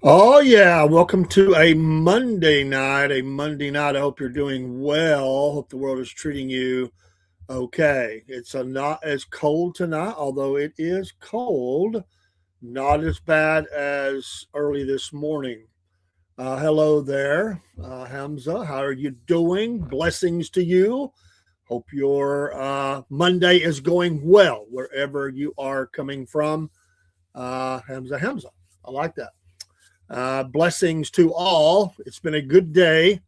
Oh yeah, welcome to a Monday night. A Monday night. I hope you're doing well. Hope the world is treating you okay. It's not as cold tonight, although it is cold. Not as bad as early this morning. Hello there, Hamza. How are you doing? Blessings to you. Hope your Monday is going well wherever you are coming from. Hamza. I like that. Blessings to all. It's been a good day.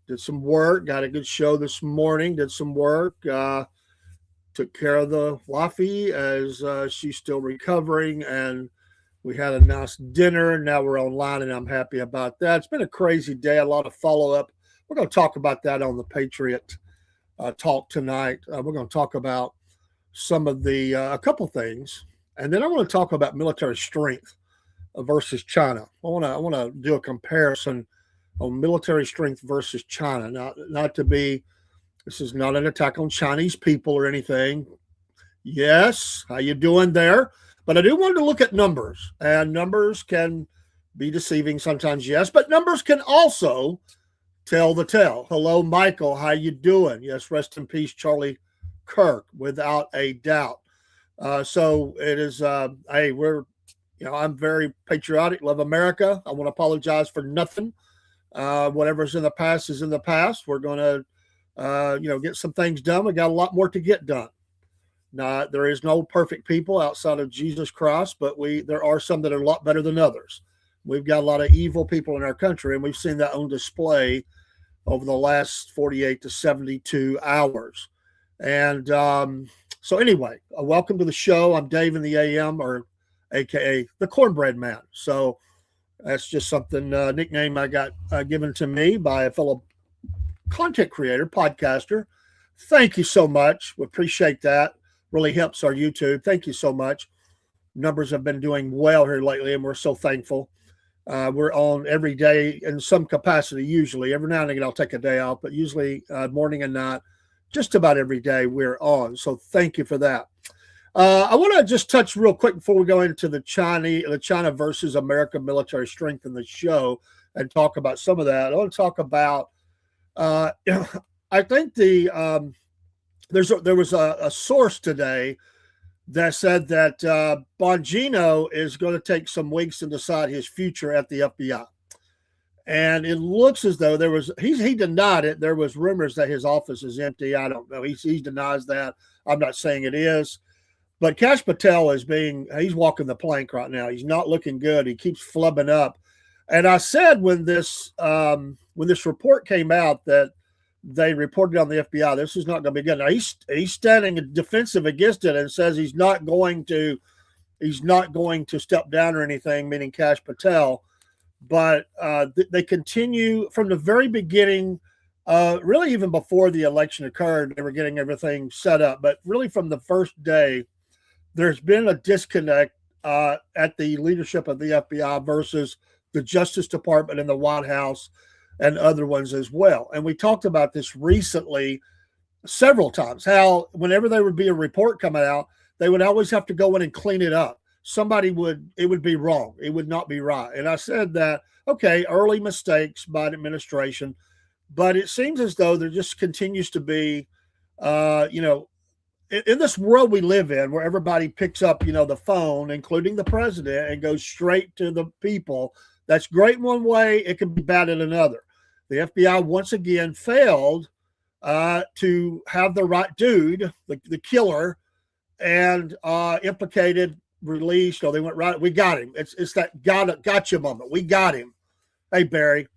Did some work. Got a good show this morning. Did some work. Took care of the wifey as she's still recovering, and we had a nice dinner. Now we're online, and I'm happy about that. It's been a crazy day. A lot of follow up. We're going to talk about that on the Patriot Talk tonight. We're going to talk about some of the a couple things, and then I want to talk about military strength versus China. I want to do a comparison on military strength versus China. Not to be, this is not an attack on Chinese people or anything. Yes, how you doing there? But I do want to look at numbers, and numbers can be deceiving sometimes. Yes, but numbers can also tell the tale. Hello, Michael. How you doing? Yes, rest in peace, Charlie Kirk, without a doubt. So it is. Hey, I'm very patriotic, love America. I want to apologize for nothing. Whatever's in the past is in the past. We're going to, get some things done. We got a lot more to get done. Now, there is no perfect people outside of Jesus Christ, but there are some that are a lot better than others. We've got a lot of evil people in our country, and we've seen that on display over the last 48 to 72 hours. And so anyway, welcome to the show. I'm Dave in the AM, or AKA the Cornbread Man. So that's just something, nickname I got given to me by a fellow content creator, podcaster. Thank you so much. We appreciate that. Really helps our YouTube. Thank you so much. Numbers have been doing well here lately, and we're so thankful. We're on every day in some capacity, usually. Every now and again, I'll take a day off, but usually morning and night, just about every day we're on. So thank you for that. I want to just touch real quick before we go into the China versus America military strength in the show and talk about some of that. I want to talk about. I think there was a source today that said that Bongino is going to take some weeks to decide his future at the FBI. And it looks as though he denied it. There was rumors that his office is empty. I don't know. He denies that. I'm not saying it is. But Kash Patel he's walking the plank right now. He's not looking good. He keeps flubbing up. And I said when this report came out that they reported on the FBI, this is not going to be good. Now he's standing defensive against it and says he's not going to step down or anything, meaning Kash Patel. But they continue from the very beginning, really even before the election occurred, they were getting everything set up. But really from the first day, there's been a disconnect at the leadership of the FBI versus the Justice Department and the White House and other ones as well. And we talked about this recently several times, how whenever there would be a report coming out, they would always have to go in and clean it up. It would be wrong. It would not be right. And I said that, okay, early mistakes by the administration, but it seems as though there just continues to be, in this world we live in where everybody picks up, the phone, including the president, and goes straight to the people. That's great in one way. It can be bad in another. The FBI once again failed to have the right dude, the killer, and implicated, released. They went right. We got him. It's that gotcha moment. We got him. Hey, Barry.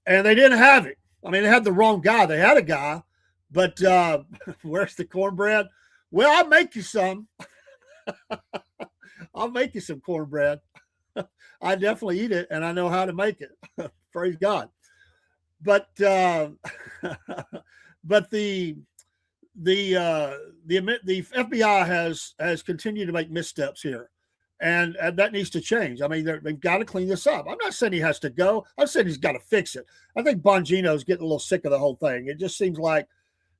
And they didn't have him. I mean, they had the wrong guy. They had a guy, but where's the cornbread? Well, I'll make you some. I'll make you some cornbread. I definitely eat it, and I know how to make it. Praise God. But the FBI has continued to make missteps here, and that needs to change. I mean, they've got to clean this up. I'm not saying he has to go. I'm saying he's got to fix it. I think Bongino's getting a little sick of the whole thing. It just seems like,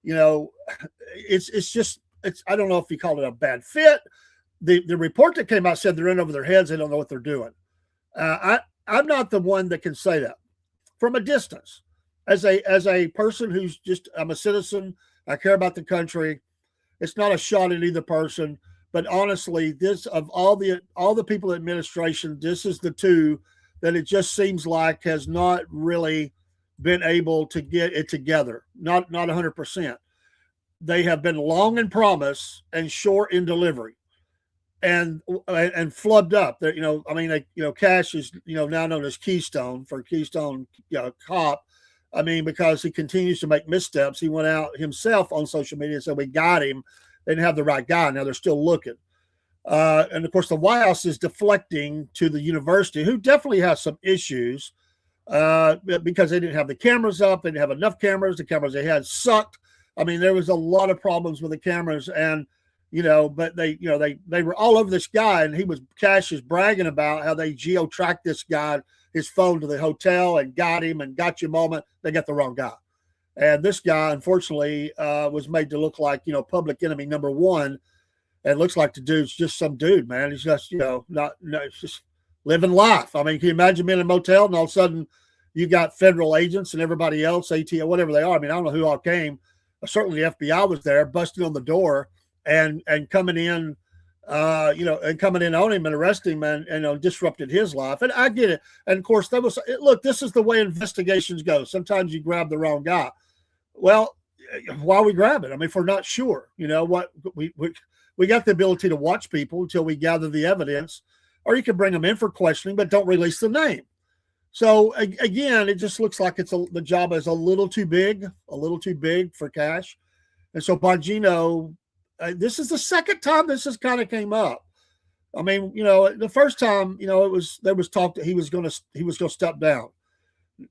it's I don't know if you call it a bad fit. The report that came out said they're in over their heads. They don't know what they're doing. I I'm not the one that can say that from a distance. As a person who's just, I'm a citizen. I care about the country. It's not a shot at either person, but honestly, this of all the people in administration, this is the two that it just seems like has not really been able to get it together. Not 100%. They have been long in promise and short in delivery, and flubbed up. That I mean, Cash is now known as Keystone for Keystone Cop. I mean, because he continues to make missteps. He went out himself on social media and said, "We got him." They didn't have the right guy. Now they're still looking. And of course, the White House is deflecting to the university, who definitely has some issues because they didn't have the cameras up. They didn't have enough cameras. The cameras they had sucked. I mean, there was a lot of problems with the cameras, and but they were all over this guy, and Cash is bragging about how they geo-tracked this guy, his phone, to the hotel and got him and got you moment. They got the wrong guy. And this guy, unfortunately, was made to look like, public enemy number one. And it looks like the dude's just some dude, man. He's just, it's just living life. I mean, can you imagine being in a motel and all of a sudden you got federal agents and everybody else, ATO, whatever they are. I mean, I don't know who all came. Certainly the FBI was there, busting on the door and coming in, and coming in on him and arresting him and disrupted his life. And I get it. And of course, look, this is the way investigations go. Sometimes you grab the wrong guy. Well, why we grab it? I mean, if we're not sure, what we got the ability to watch people until we gather the evidence, or you can bring them in for questioning, but don't release the name. So again, it just looks like the job is a little too big for Cash. And so Bongino, this is the second time this has kind of came up. I mean, the first time, there was talk that he was going to step down.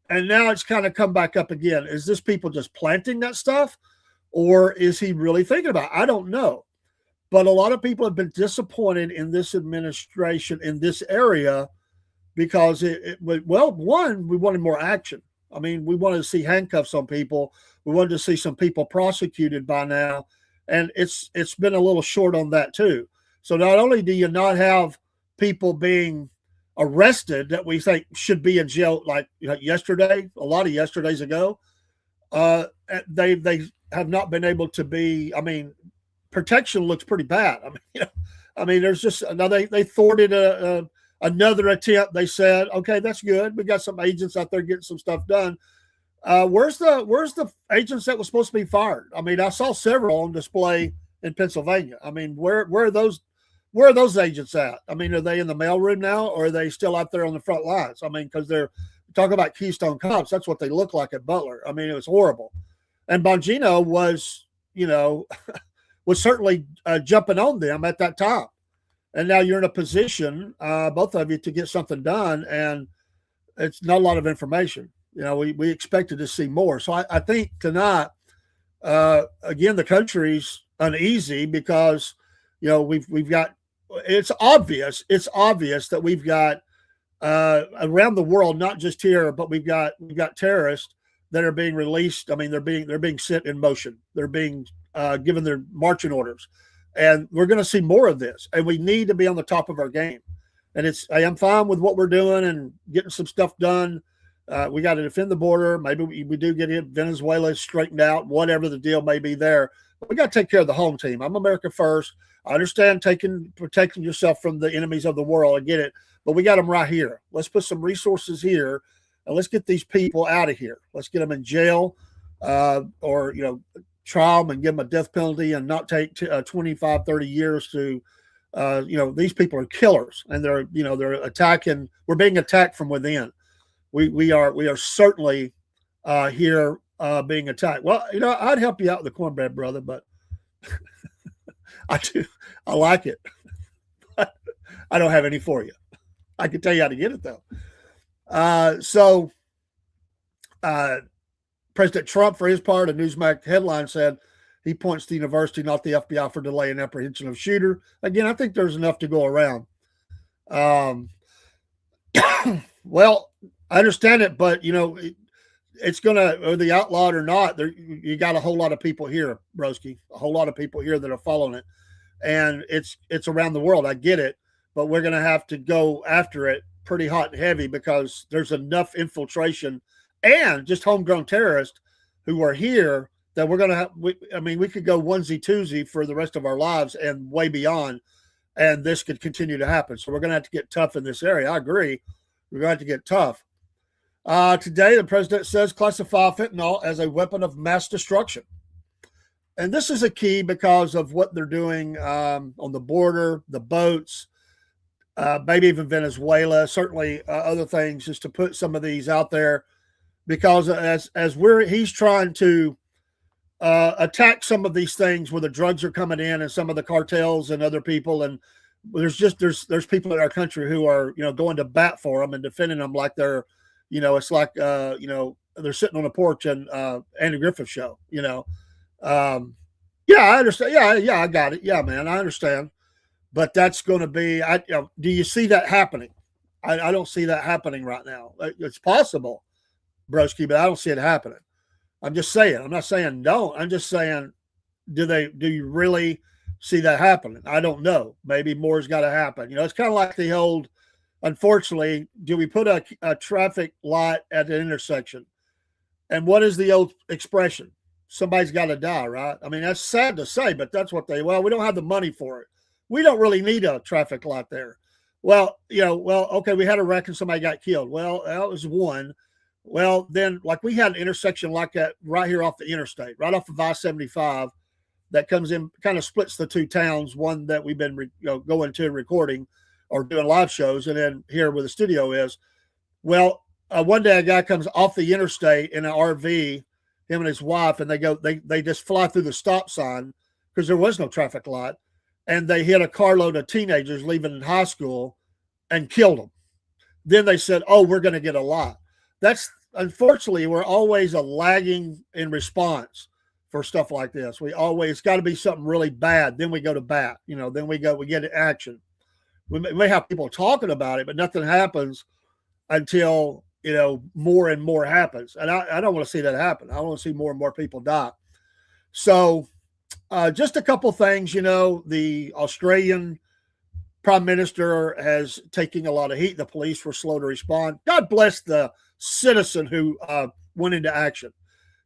And now it's kind of come back up again. Is this people just planting that stuff, or is he really thinking about it? I don't know. But a lot of people have been disappointed in this administration in this area because one, we wanted more action. I mean, we wanted to see handcuffs on people. We wanted to see some people prosecuted by now. And it's been a little short on that too. So not only do you not have people being arrested that we think should be in jail, like yesterday, a lot of yesterdays ago, they have not been able to be. I mean, protection looks pretty bad. I mean, there's just now they thwarted another attempt. They said, okay, that's good. We got some agents out there getting some stuff done. Where's the agents that was supposed to be fired? I mean, I saw several on display in Pennsylvania. I mean, where are those? Where are those agents at? I mean, are they in the mailroom now, or are they still out there on the front lines? I mean, because they're talking about Keystone Cops. That's what they look like at Butler. I mean, it was horrible. And Bongino was, was certainly jumping on them at that time. And now you're in a position, both of you, to get something done, and it's not a lot of information. We expected to see more. So I think tonight, again, the country's uneasy because, we've got. It's obvious that we've got around the world, not just here, but we've got terrorists that are being released. I mean, they're being set in motion. They're being given their marching orders, and we're going to see more of this. And we need to be on the top of our game. And I'm fine with what we're doing and getting some stuff done. We got to defend the border. Maybe we do get Venezuela straightened out, whatever the deal may be there. But we got to take care of the home team. I'm America first. I understand protecting yourself from the enemies of the world. I get it. But we got them right here. Let's put some resources here, and let's get these people out of here. Let's get them in jail or, trial them and give them a death penalty and not take 25, 30 years to, these people are killers, and they're attacking. We're being attacked from within. We are certainly here being attacked. Well, I'd help you out with the cornbread, brother, but I do. I like it. I don't have any for you. I can tell you how to get it though. President Trump, for his part, a Newsmax headline said he points to the university, not the FBI, for delay in apprehension of shooter. Again, I think there's enough to go around. Well, I understand it, but it's gonna, whether they outlawed or not, you got a whole lot of people here, broski, a whole lot of people here that are following it, and it's around the world. I get it, but we're gonna have to go after it pretty hot and heavy because there's enough infiltration and just homegrown terrorists who are here that we're going to have. We could go onesie twosie for the rest of our lives and way beyond, and this could continue to happen. So we're going to have to get tough in this area. I agree. We're going to have to get tough. Today, the president says classify fentanyl as a weapon of mass destruction. And this is a key because of what they're doing on the border, the boats, maybe even Venezuela, certainly other things, just to put some of these out there. Because he's trying to attack some of these things where the drugs are coming in and some of the cartels and other people, and there's people in our country who are going to bat for them and defending them like they're it's like they're sitting on a porch and Andy Griffith show. Yeah, I understand. Yeah, I got it. Yeah, man, I understand. But that's going to be. Do you see that happening? I don't see that happening right now. It's possible, broski, but I don't see it happening. I'm just saying. I'm not saying don't. I'm just saying, do you really see that happening? I don't know. Maybe more's got to happen. It's kind of like the old. Unfortunately, do we put a traffic light at an intersection? And what is the old expression? Somebody's got to die, right? I mean, that's sad to say, but that's what we don't have the money for it. We don't really need a traffic light there. Well, okay, we had a wreck and somebody got killed. Well, that was one. Well, then, like we had an intersection like that right here off the interstate, right off of I-75 that comes in, kind of splits the two towns, one that we've been going to recording or doing live shows, and then here where the studio is. Well, one day a guy comes off the interstate in an RV, him and his wife, and they just fly through the stop sign because there was no traffic light, and they hit a carload of teenagers leaving high school and killed them. Then they said, "Oh, we're going to get a light." That's unfortunately, we're always a lagging in response for stuff like this. It's got to be something really bad. Then we go to bat, then we get action. We may have people talking about it, but nothing happens until, more and more happens. And I don't want to see that happen. I want to see more and more people die. So just a couple things, the Australian Prime Minister has taken a lot of heat. The police were slow to respond. God bless the citizen who went into action.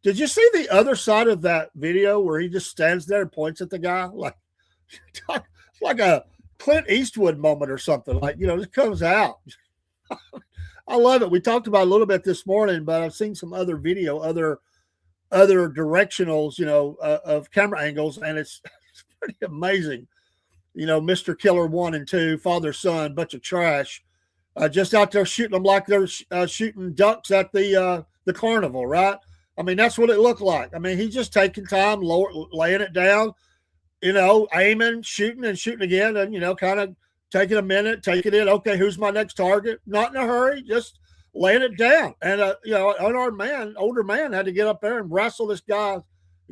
Did you see the other side of that video where he just stands there and points at the guy? Like a Clint Eastwood moment or something, just comes out. I love it. We talked about it a little bit this morning, but I've seen some other video, other directionals, of camera angles, and it's pretty amazing. Mr. Killer 1 and 2, father, son, bunch of trash, just out there shooting them like they're shooting ducks at the carnival, right? I mean, that's what it looked like. I mean, he's just taking time, laying it down, aiming, shooting and shooting again, and, kind of taking a minute, taking it. Okay, who's my next target? Not in a hurry, just laying it down. And, an older man had to get up there and wrestle this guy's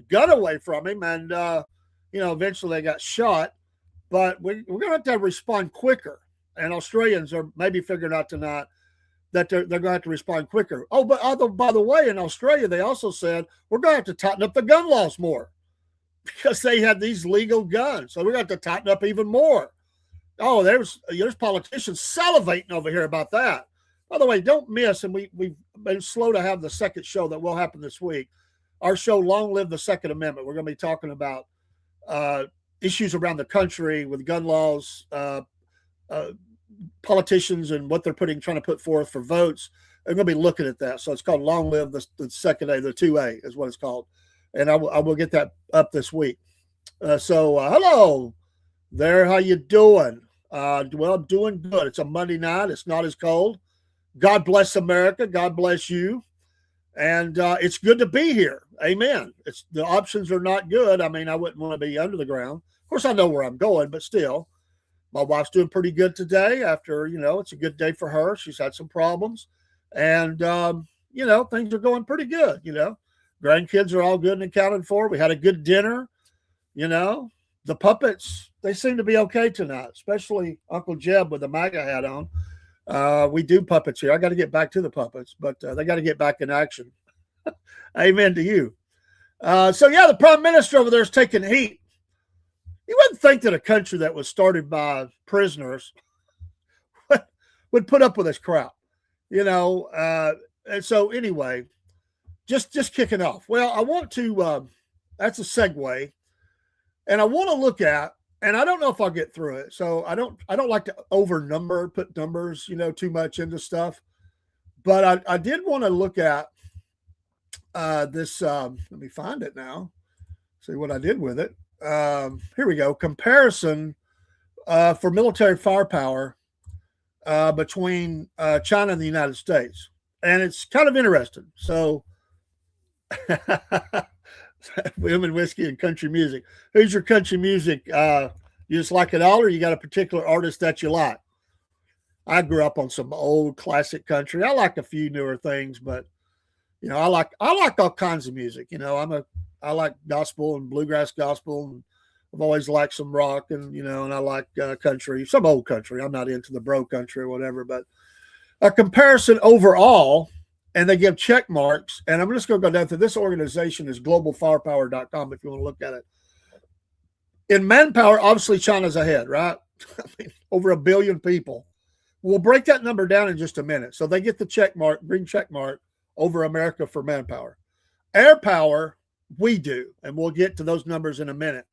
gun away from him. And, eventually they got shot. But we're going to have to respond quicker. And Australians are maybe figuring out tonight that they're going to have to respond quicker. Oh, but by the way, in Australia, they also said we're going to have to tighten up the gun laws more, because they had these legal guns. So we're going to have to tighten up even more. Oh, there's politicians salivating over here about that. By the way, don't miss, and we've been slow to have the second show that will happen this week. Our show, Long Live the Second Amendment. We're going to be talking about issues around the country with gun laws, politicians and what they're trying to put forth for votes. I'm going to be looking at that. So it's called Long Live the Second A, the 2A is what it's called. And I will get that up this week. Hello there. How you doing? Well, I'm doing good. It's a Monday night. It's not as cold. God bless America. God bless you. And it's good to be here. Amen. The options are not good. I mean, I wouldn't want to be under the ground. Of course, I know where I'm going, but still, my wife's doing pretty good today after, it's a good day for her. She's had some problems. And, things are going pretty good, Grandkids are all good and accounted for. We had a good dinner. The puppets, they seem to be okay tonight, especially Uncle Jeb with the MAGA hat on. We do puppets here. I got to get back to the puppets, but they got to get back in action. Amen to you. The Prime Minister over there is taking heat. You wouldn't think that a country that was started by prisoners would put up with this crap, you know. And so anyway, just kicking off. Well, I want to. That's a segue, and I want to look at. And I don't know if I'll get through it. So I don't like to put numbers, too much into stuff. But I did want to look at this. Let me find it now. See what I did with it. Here we go. Comparison for military firepower between China and the United States. And it's kind of interesting. So women, whiskey, and country music. Who's your country music? You just like it all, or you got a particular artist that you like? I grew up on some old classic country. I like a few newer things, but I like all kinds of music. I like gospel and bluegrass gospel, and I've always liked some rock, and and I like country, some old country. I'm not into the bro country or whatever, but a comparison overall. And they give check marks. And I'm just going to go down to this organization is globalfirepower.com if you want to look at it. In manpower, obviously China's ahead, right? I mean, over 1 billion people. We'll break that number down in just a minute. So they get the check mark, green check mark over America for manpower. Air power, we do. And we'll get to those numbers in a minute.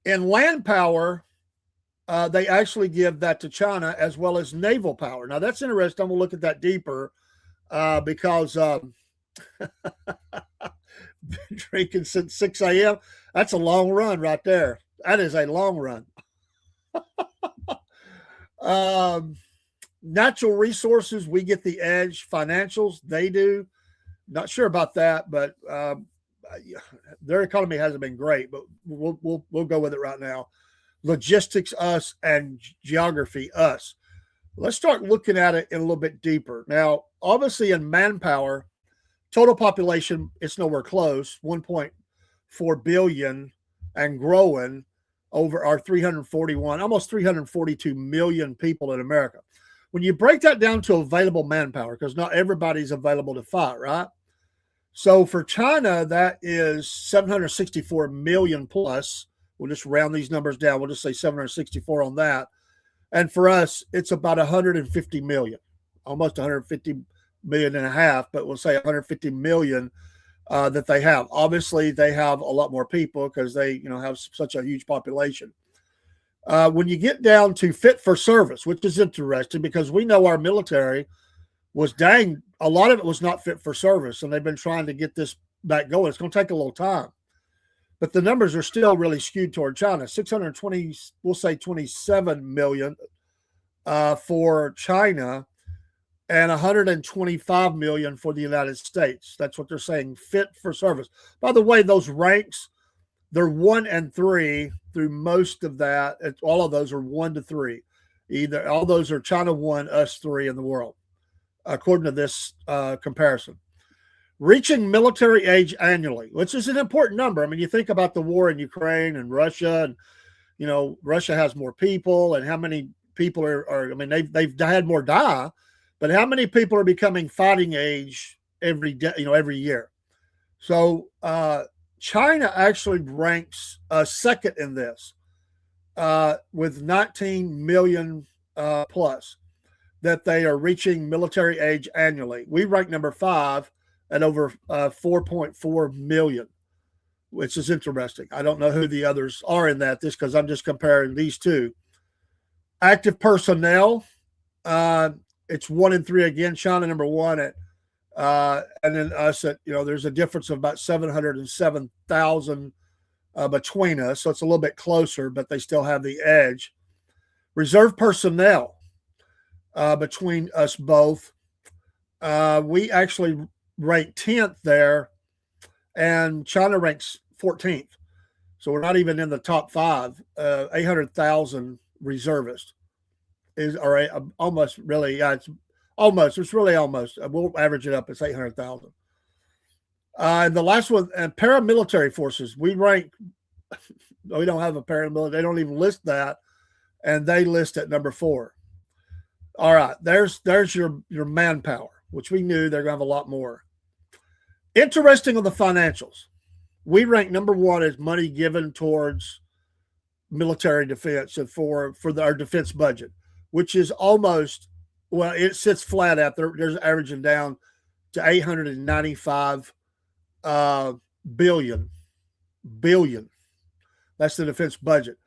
In land power, they actually give that to China as well as naval power. Now that's interesting. We'll look at that deeper. Because drinking since 6 a.m., that's a long run right there. That is a long run. Natural resources, we get the edge. Financials, they do. Not sure about that, but their economy hasn't been great, but we'll go with it right now. Logistics, us, and geography, us. Let's start looking at it in a little bit deeper. Now, obviously in manpower, total population, it's nowhere close, 1.4 billion and growing over our 341, almost 342 million people in America. When you break that down to available manpower, because not everybody's available to fight, right? So for China, that is 764 million plus. We'll just round these numbers down. We'll just say 764 on that. And for us, it's about 150 million, almost 150 million and a half, but we'll say 150 million that they have. Obviously, they have a lot more people because they, have such a huge population. When you get down to fit for service, which is interesting because we know our military was a lot of it was not fit for service, and they've been trying to get this back going. It's going to take a little time. But the numbers are still really skewed toward China. 620, we'll say 27 million for China and 125 million for the United States. That's what they're saying, fit for service. By the way, those ranks, they're 1 and 3 through most of that. All of those are 1 to 3. Either all those are China 1, us 3 in the world, according to this comparison. Reaching military age annually, which is an important number. I mean, you think about the war in Ukraine and Russia, and Russia has more people, and how many people are I mean, they've had more die, but how many people are becoming fighting age every day, every year? So China actually ranks second in this with 19 million plus that they are reaching military age annually. We rank number 5 at over 4.4 million, which is interesting. I don't know who the others are in that, because I'm just comparing these two. Active personnel, it's 1 and 3 again. China number 1 at, and then us at, there's a difference of about 707,000 between us. So it's a little bit closer, but they still have the edge. Reserve personnel between us both, we actually rank 10th there, and China ranks 14th. So we're not even in the top 5. 800,000 reservists is almost really, it's really almost. We'll average it up. It's 800,000. And the last one, paramilitary forces, we rank. We don't have a paramilitary. They don't even list that, and they list at number 4. All right, there's your manpower, which we knew they're going to have a lot more. Interesting on the financials, we rank number 1 as money given towards military defense and for our defense budget, which is almost Well, it sits flat out there. There's averaging down to 895 uh, billion. Billion. That's the defense budget.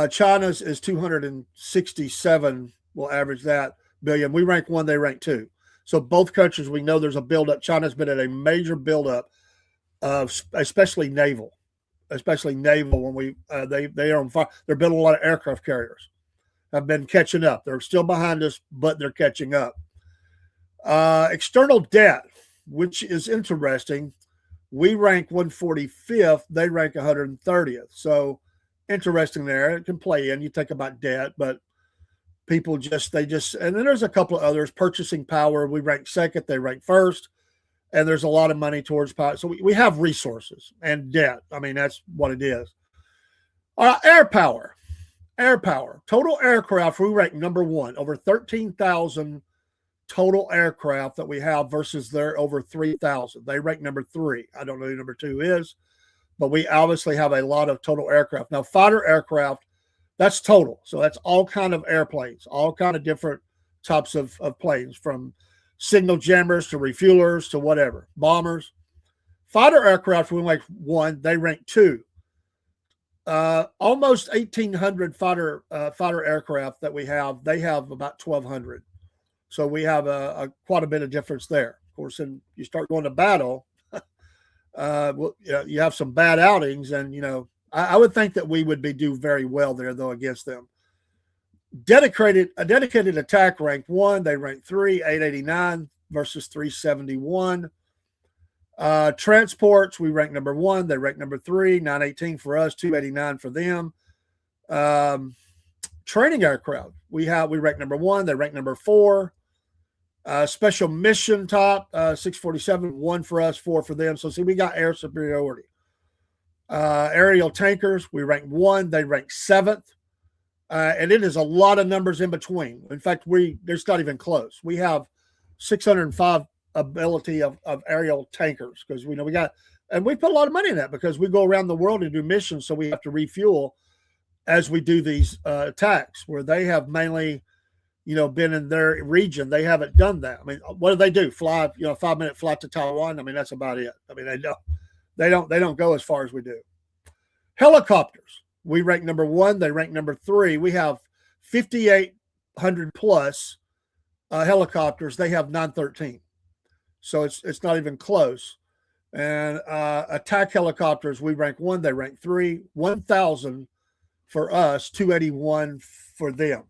China's is 267. We'll average that billion. We rank one, they rank two. So both countries, we know there's a buildup. China's been at a major buildup of especially naval, when they are on fire. They're building a lot of aircraft carriers. Have been catching up. They're still behind us, but they're catching up. External debt, which is interesting. We rank 145th. They rank 130th. So interesting there. It can play in. You think about debt, but people and then there's a couple of others. Purchasing power, we rank second. They rank first. And there's a lot of money towards power. So we have resources and debt. I mean, that's what it is. All right, air power. Total aircraft, we rank number one. Over 13,000 total aircraft that we have versus their over 3,000. They rank number three. I don't know who number two is, but we obviously have a lot of total aircraft. Now, fighter aircraft, that's total. So that's all kind of airplanes, all kind of different types of planes, from signal jammers to refuelers to whatever, bombers. Fighter aircraft, we rank one. They rank two. Almost 1,800 fighter aircraft that we have. They have about 1,200. So we have a quite a bit of difference there. Of course, when you start going to battle, you have some bad outings, and I would think that we would do very well there, though, against them. Dedicated attack rank one. They rank three, 889 versus 371. Transports, we rank number one. They rank number three, 918 for us, 289 for them. Training aircraft, we rank number one. They rank number four. Special mission top, 647, one for us, four for them. So see, we got air superiority. Aerial tankers, we rank one. They rank seventh. And it is a lot of numbers in between. In fact, there's not even close. We have 605 ability of aerial tankers because we got, and we put a lot of money in that because we go around the world and do missions, so we have to refuel as we do these attacks, where they have mainly been in their region. They haven't done that. I mean, what do they do? Fly 5-minute flight to Taiwan? I mean, that's about it. I mean, they don't go as far as we do. Helicopters, we rank number one. They rank number three. We have 5,800 plus helicopters. They have 913. So it's not even close. And attack helicopters, we rank one. They rank three. 1,000 for us, 281 for them.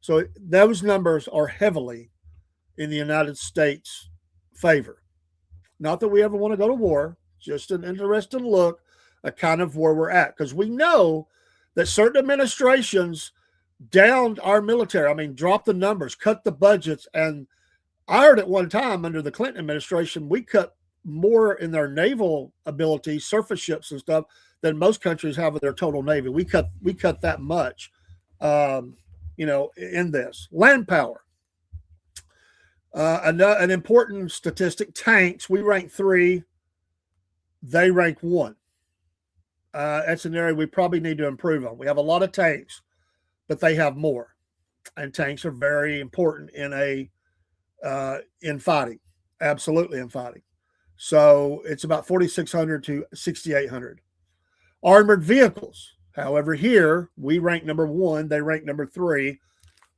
So those numbers are heavily in the United States' favor. Not that we ever want to go to war, just an interesting look at kind of where we're at. Because we know that certain administrations downed our military. I mean, dropped the numbers, cut the budgets. And I heard at one time under the Clinton administration, we cut more in their naval ability, surface ships and stuff, than most countries have in their total navy. We cut that much. In this. Land power. An important statistic, tanks, we rank three. They rank one. That's an area we probably need to improve on. We have a lot of tanks, but they have more. And tanks are very important in fighting. Absolutely in fighting. So it's about 4,600 to 6,800. Armored vehicles. However, here we rank number one. They rank number three.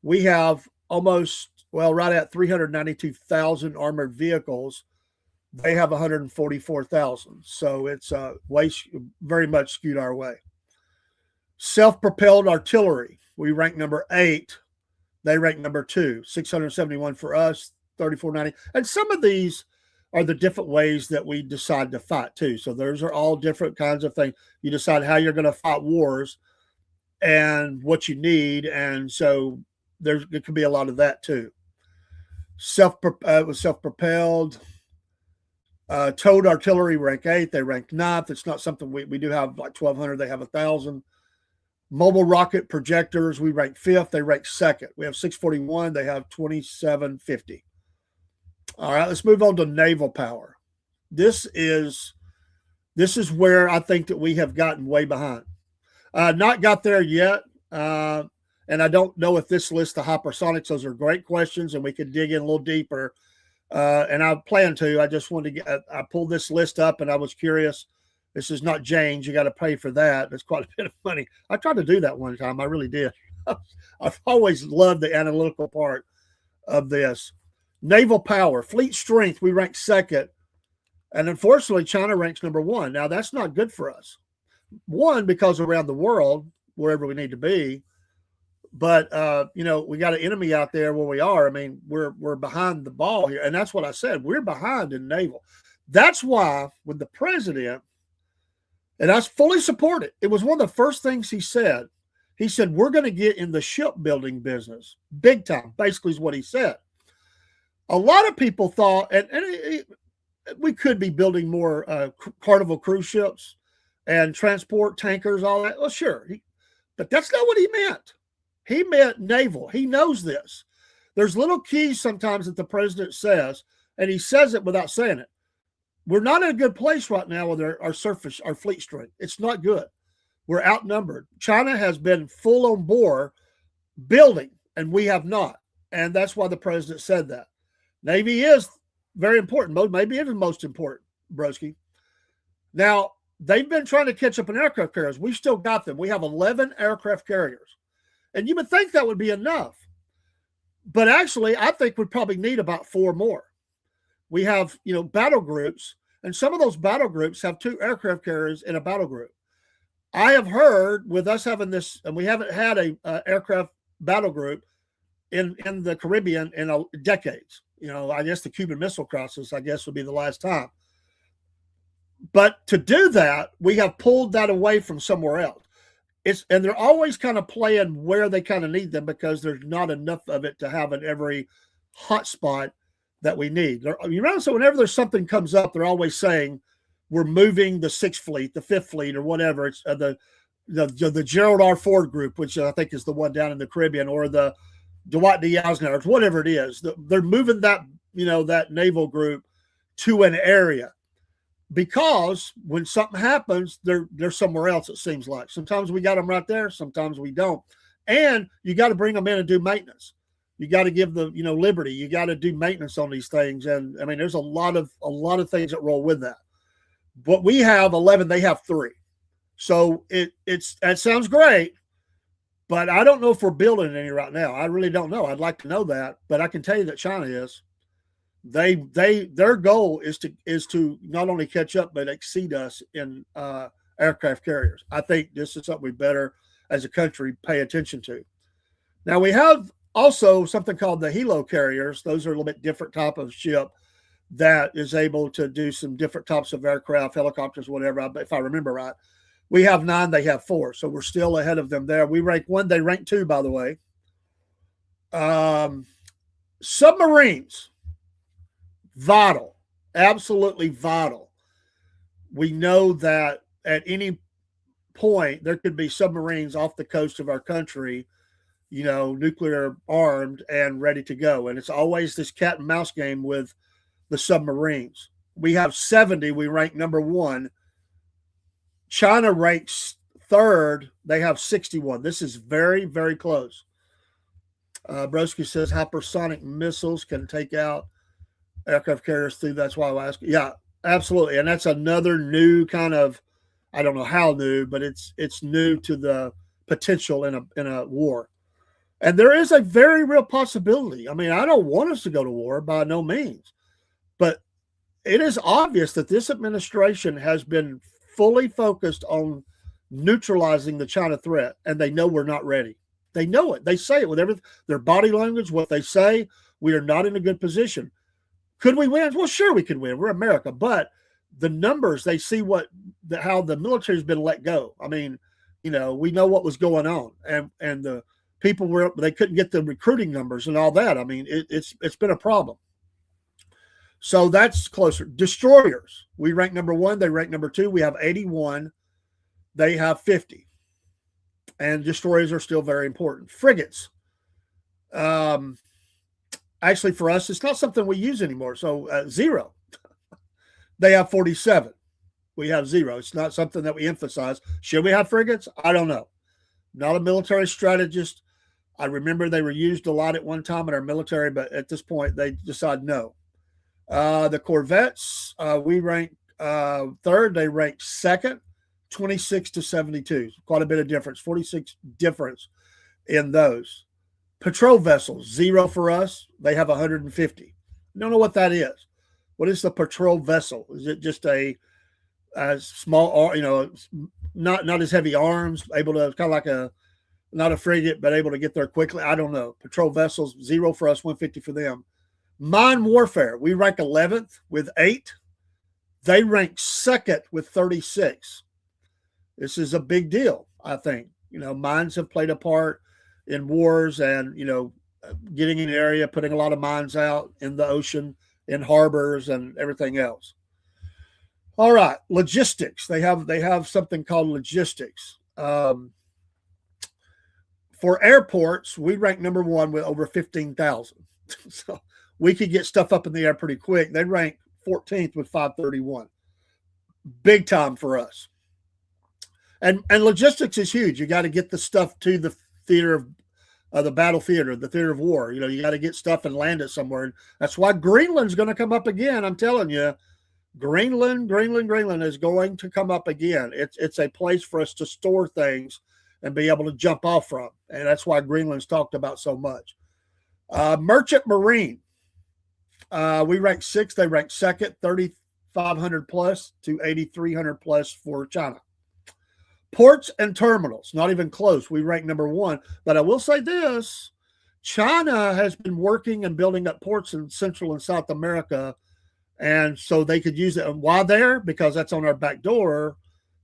We have right at 392,000 armored vehicles. They have 144,000. So it's very much skewed our way. Self-propelled artillery. We rank number 8. They rank number 2. 671 for us, 3,490. And some of these are the different ways that we decide to fight too. So those are all different kinds of things. You decide how you're going to fight wars and what you need. And so there could be a lot of that too. Self-propelled. Towed artillery, rank 8. They rank 9th. It's not something we do have like 1,200. They have 1,000. Mobile rocket projectors, we rank 5th. They rank 2nd. We have 641. They have 2,750. All right, let's move on to naval power. This is where I think that we have gotten way behind. Not got there yet. And I don't know if this lists the hypersonics. Those are great questions, and we could dig in a little deeper. And I plan to. I just wanted to get. I pulled this list up, and I was curious. This is not Jane's. You got to pay for that. That's quite a bit of money. I tried to do that one time. I really did. I've always loved the analytical part of this. Naval power, fleet strength, we rank second. And unfortunately, China ranks number one. Now, that's not good for us. One, because around the world, wherever we need to be. But, we got an enemy out there where we are. I mean, we're behind the ball here. And that's what I said. We're behind in naval. That's why when the president, and I fully support it, it was one of the first things he said. He said, we're going to get in the shipbuilding business big time, basically is what he said. A lot of people thought, and we could be building more Carnival cruise ships and transport tankers, all that. Well, sure. But that's not what he meant. He meant naval. He knows this. There's little keys sometimes that the president says, and he says it without saying it. We're not in a good place right now with our fleet strength. It's not good. We're outnumbered. China has been full on bore building, and we have not. And that's why the president said that. Navy is very important, maybe even most important, broski. Now, they've been trying to catch up in aircraft carriers. We still got them. We have 11 aircraft carriers. And you would think that would be enough. But actually, I think we probably need about 4 more. We have, battle groups, and some of those battle groups have 2 aircraft carriers in a battle group. I have heard with us having this, and we haven't had a aircraft battle group in the Caribbean in decades. I guess the Cuban Missile Crisis, would be the last time. But to do that, we have pulled that away from somewhere else. And they're always kind of playing where they kind of need them because there's not enough of it to have in every hot spot that we need. So whenever there's something comes up, they're always saying we're moving the 6th Fleet, the 5th Fleet, or whatever. It's the Gerald R. Ford Group, which I think is the one down in the Caribbean, or the Dwight D. Eisenhower, whatever it is. They're moving that, that naval group to an area because when something happens, they're somewhere else, it seems like. Sometimes we got them right there, sometimes we don't. And you got to bring them in and do maintenance. You got to give the, liberty. You got to do maintenance on these things. And I mean, there's a lot of things that roll with that. But we have 11, they have 3. So that sounds great. But I don't know if we're building any right now. I really don't know. I'd like to know that, but I can tell you that China is. Their goal is to not only catch up but exceed us in aircraft carriers. I think this is something we better, as a country, pay attention to. Now we have also something called the helo carriers. Those are a little bit different type of ship that is able to do some different types of aircraft, helicopters, whatever. If I remember right. We have 9, they have 4. So we're still ahead of them there. We rank 1, they rank 2, by the way. Submarines, vital, absolutely vital. We know that at any point there could be submarines off the coast of our country, nuclear armed and ready to go. And it's always this cat and mouse game with the submarines. We have 70, we rank number 1. China ranks 3rd. They have 61. This is very, very close. Broski says hypersonic missiles can take out aircraft carriers through. That's why I asked. Yeah, absolutely. And that's another new kind of, I don't know how new, but it's new to the potential in a war. And there is a very real possibility. I mean, I don't want us to go to war by no means, but it is obvious that this administration has been fully focused on neutralizing the China threat, and they know we're not ready. They know it. They say it with everything, their body language, what they say. We are not in a good position. Could we win? Well, sure we could win. We're America, but the numbers, they see how the military's been let go. I mean, we know what was going on, and the people they couldn't get the recruiting numbers and all that. I mean, it's been a problem. So that's closer. Destroyers, we rank number 1. They rank number 2. We have 81. They have 50. And destroyers are still very important. Frigates. Actually, for us, it's not something we use anymore. So 0. They have 47. We have 0. It's not something that we emphasize. Should we have frigates? I don't know. Not a military strategist. I remember they were used a lot at one time in our military, but at this point they decide no. The Corvettes, we rank third. They rank second, 26 to 72. Quite a bit of difference, 46 difference in those. Patrol vessels, zero for us. They have 150. Don't know what that is. What is the patrol vessel? Is it just a small, not as heavy arms, able to kind of like not a frigate, but able to get there quickly? I don't know. Patrol vessels, zero for us, 150 for them. Mine warfare, we rank 11th with 8. They rank second with 36. This is a big deal, I think. Mines have played a part in wars and, getting in an area, putting a lot of mines out in the ocean, in harbors and everything else. All right, logistics. They have something called logistics. For airports, we rank number 1 with over 15,000. So we could get stuff up in the air pretty quick. They rank 14th with 531. Big time for us. And logistics is huge. You got to get the stuff to the theater of the battle theater, the theater of war. You got to get stuff and land it somewhere. And that's why Greenland's going to come up again. I'm telling you, Greenland is going to come up again. It's a place for us to store things and be able to jump off from. And that's why Greenland's talked about so much. Merchant Marine. We rank 6th. They rank 2nd, 3,500 plus to 8,300 plus for China. Ports and terminals, not even close. We rank number 1. But I will say this, China has been working and building up ports in Central and South America. And so they could use it. And why there? Because that's on our back door.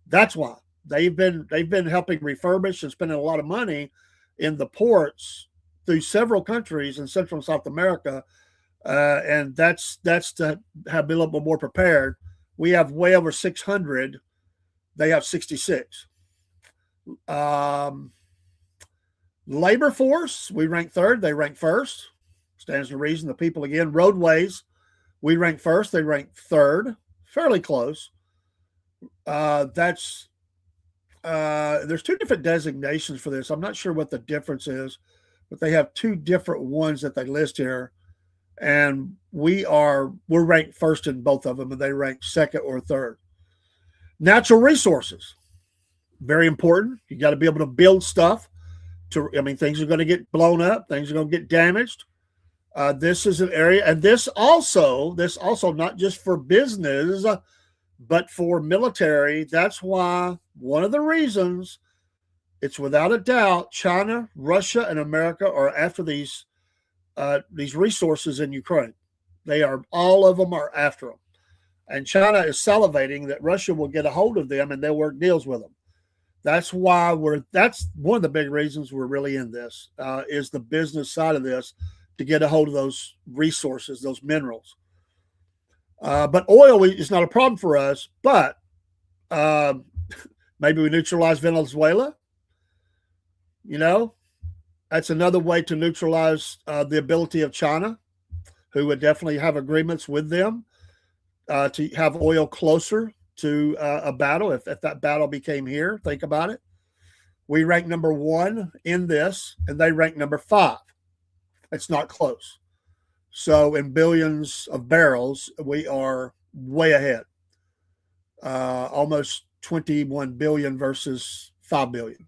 That's why. They've been helping refurbish and spending a lot of money in the ports through several countries in Central and South America. And that's to have been a little bit more prepared. We have way over 600. They have 66. Labor force, we rank 3rd. They rank 1st. Stands to reason. The people again. Roadways, we rank 1st. They rank 3rd. Fairly close. There's 2 different designations for this. I'm not sure what the difference is, but they have 2 different ones that they list here. And we're ranked 1st in both of them, and they rank 2nd or 3rd. Natural resources, very important. You got to be able to build stuff. Things are going to get blown up. Things are going to get damaged. This is an area, and this also not just for business, but for military. That's why one of the reasons it's without a doubt China, Russia, and America are after these resources in Ukraine. All of them are after them. And China is salivating that Russia will get a hold of them and they'll work deals with them. That's why that's one of the big reasons we're really in this, is the business side of this, to get a hold of those resources, those minerals. But oil is not a problem for us, but maybe we neutralize Venezuela. That's another way to neutralize the ability of China, who would definitely have agreements with them to have oil closer to a battle. If that battle became here, think about it. We rank number 1 in this, and they rank number 5. It's not close. So in billions of barrels, we are way ahead. Almost 21 billion versus 5 billion.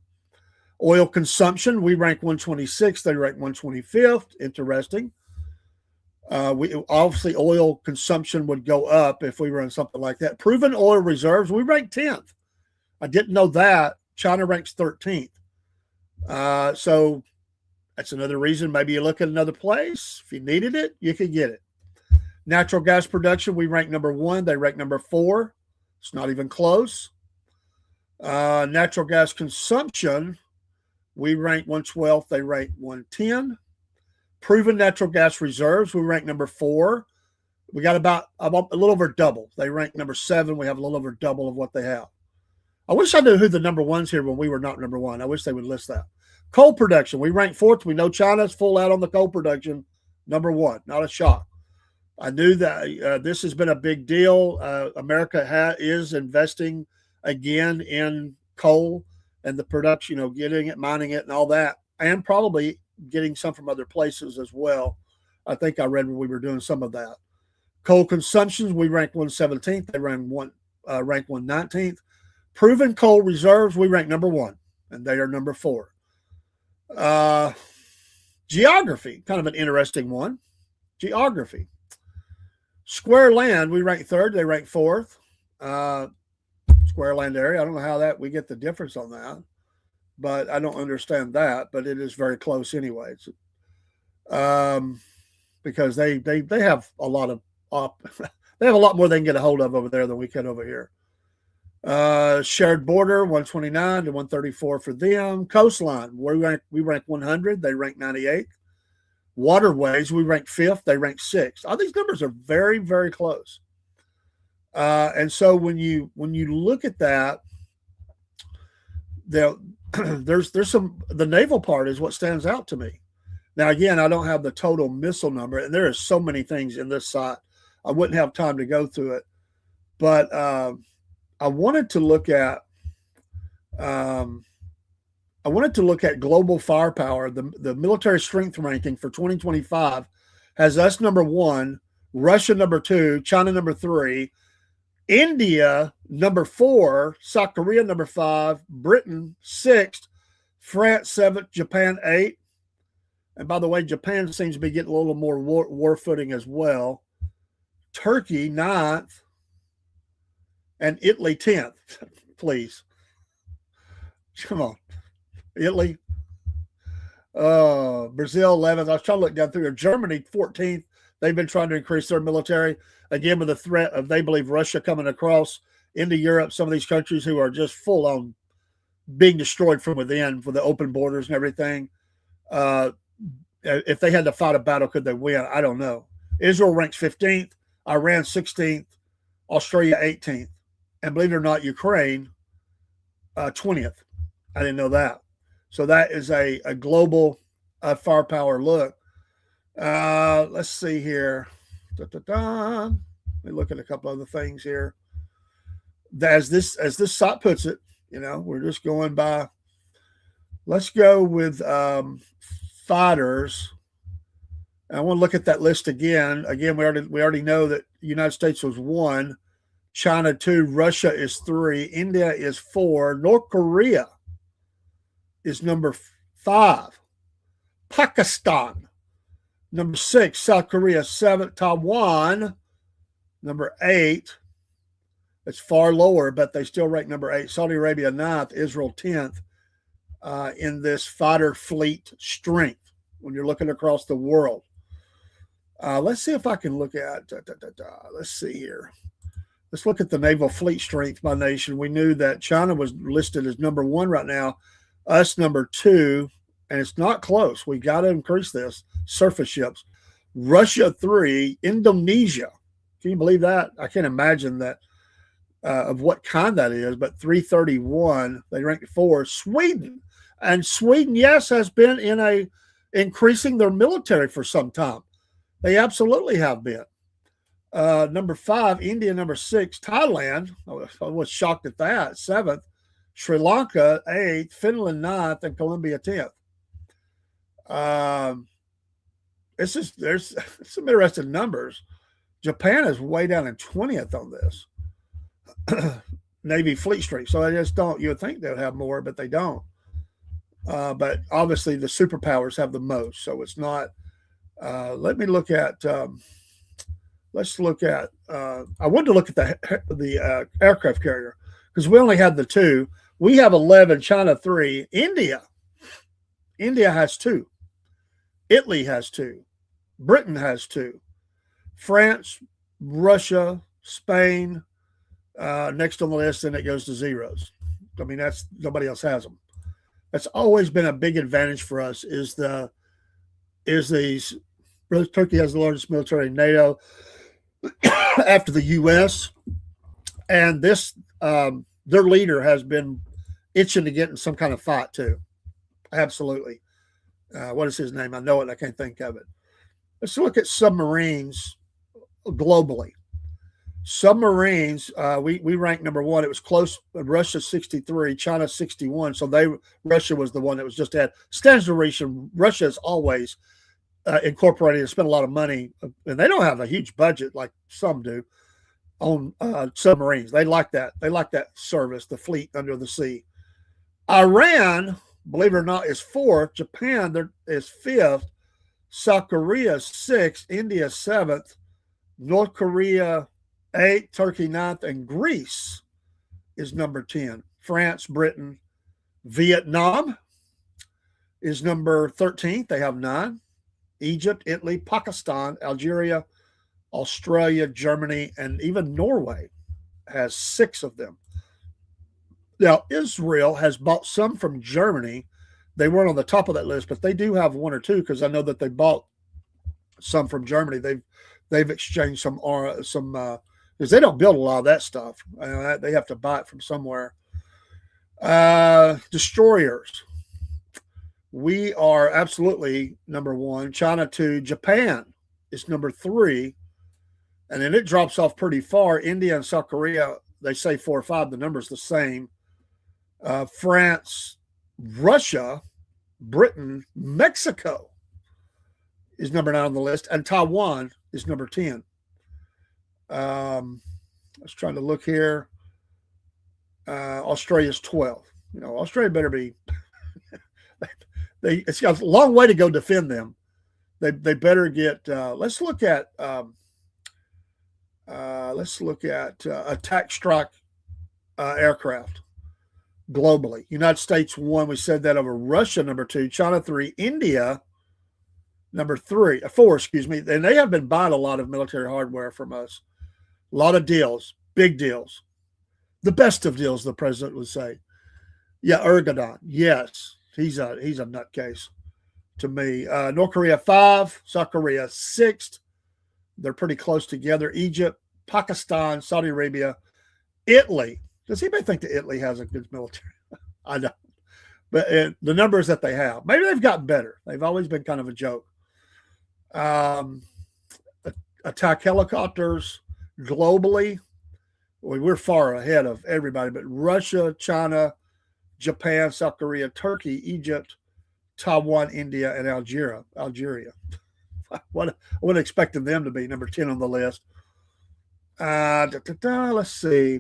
Oil consumption, we rank 126. They rank 125th. Interesting. Obviously, oil consumption would go up if we were in something like that. Proven oil reserves, we rank 10th. I didn't know that. China ranks 13th. So that's another reason maybe you look at another place. If you needed it, you could get it. Natural gas production, we rank number 1. They rank number 4. It's not even close. Natural gas consumption, we rank 112th. They rank 110. Proven natural gas reserves, we rank number 4. We got about a little over double. They rank number 7. We have a little over double of what they have. I wish I knew who the number 1's here when we were not number 1. I wish they would list that. Coal production, we rank 4th. We know China's full out on the coal production. Number 1, not a shock. I knew that this has been a big deal. America is investing again in coal and the production, getting it, mining it, and all that, and probably getting some from other places as well. I think I read when we were doing some of that. Coal consumptions, we rank 117th. They rank 119th. Proven coal reserves, we rank number 1, and they are number 4. Geography, kind of an interesting one. Geography. Square land, we rank 3rd. They rank 4th. Square land area. I don't know how that we get the difference on that, but I don't understand that. But it is very close, anyways. Because they have a lot of they have a lot more they can get a hold of over there than we can over here. Shared border, 129 to 134 for them. Coastline, we rank 100. They rank 98th. Waterways, we rank 5th. They rank 6th. All these numbers are very, very close. And so when you look at that, there's some, the naval part is what stands out to me. Now, again, I don't have the total missile number, and there are so many things in this site. I wouldn't have time to go through it. But I wanted to look at global firepower. The military strength ranking for 2025 has us number 1, Russia number 2, China number 3, India number 4, South Korea number 5, Britain 6th, France 7th, Japan 8th. And by the way, Japan seems to be getting a little more war footing as well. Turkey 9th, and Italy 10th. Please. Come on. Italy. Brazil 11th. I was trying to look down through here. Germany 14th. They've been trying to increase their military. Again, with the threat of, they believe, Russia coming across into Europe, some of these countries who are just full on being destroyed from within for the open borders and everything. If they had to fight a battle, could they win? I don't know. Israel ranks 15th. Iran 16th. Australia 18th. And believe it or not, Ukraine 20th. I didn't know that. So that is a global firepower look. Let's see here. Let me look at a couple other things here. As this site puts it, we're just going by. Let's go with fighters. And I want to look at that list again. Again, we already know that the United States was 1, China 2, Russia is 3, India is 4, North Korea is number 5, Pakistan number 6, South Korea 7, Taiwan number 8. It's far lower, but they still rank number 8. Saudi Arabia 9th, Israel 10th in this fighter fleet strength when you're looking across the world. Let's see if I can look at, let's see here. Let's look at the naval fleet strength by nation. We knew that China was listed as number 1 right now, us number 2, and it's not close. We got to increase this. Surface ships. Russia 3, Indonesia. Can you believe that? I can't imagine that of what kind that is, but 331. They rank 4. Sweden. And Sweden, yes, has been in increasing their military for some time. They absolutely have been. Number 5, India, number 6, Thailand. I was shocked at that. 7th, Sri Lanka, 8th, Finland, 9th, and Colombia, 10th. There's some interesting numbers. Japan is way down in 20th on this Navy fleet strength. So I just don't. You would think they would have more, but they don't. But obviously the superpowers have the most. So it's not. Let me look at. Let's look at. I wanted to look at the aircraft carrier because we only had the 2. We have 11. China 3. India has 2. Italy has 2. Britain has 2. France, Russia, Spain. Next on the list, then it goes to zeros. I mean, that's nobody else has them. That's always been a big advantage for us. Turkey has the largest military in NATO after the U.S. And this their leader has been itching to get in some kind of fight too. Absolutely. What is his name? I know it. I can't think of it. Let's look at submarines globally. Submarines, we ranked number one. It was close. Russia 63, China 61. So Russia was the one that was just at stands to reason. Russia is always incorporated and spent a lot of money, and they don't have a huge budget like some do on submarines. They like that. They like that service, the fleet under the sea. Iran, believe it or not, is fourth. Japan is fifth. South Korea sixth. India seventh. North Korea eighth. Turkey ninth. And Greece is number 10. France, Britain, Vietnam is number 13th. They have 9. Egypt, Italy, Pakistan, Algeria, Australia, Germany, and even Norway has 6 of them. Now, Israel has bought some from Germany. They weren't on the top of that list, but they do have 1 or 2 because I know that they bought some from Germany. They've exchanged some because they don't build a lot of that stuff. They have to buy it from somewhere. Destroyers. We are absolutely number 1. China 2. Japan is number 3. And then it drops off pretty far. India and South Korea, they say 4 or 5. The number's the same. France, Russia, Britain, Mexico is number 9 on the list. And Taiwan is number 10. I was trying to look here. Australia's 12. Australia better be... It's got a long way to go defend them. They better get. Let's look at attack strike aircraft globally. United States 1. We said that over Russia number 2. China 3. India number 4. Excuse me. And they have been buying a lot of military hardware from us. A lot of deals, big deals, the best of deals. The president would say. Yeah, Erdogan. Yes. He's a nutcase to me. North Korea 5, South Korea 6th. They're pretty close together. Egypt, Pakistan, Saudi Arabia, Italy. Does anybody think that Italy has a good military? I don't. But the numbers that they have, maybe they've gotten better. They've always been kind of a joke. Attack helicopters globally. We're far ahead of everybody, but Russia, China, Japan, South Korea, Turkey, Egypt, Taiwan, India, and Algeria. I wasn't expecting them to be number 10 on the list. Let's see.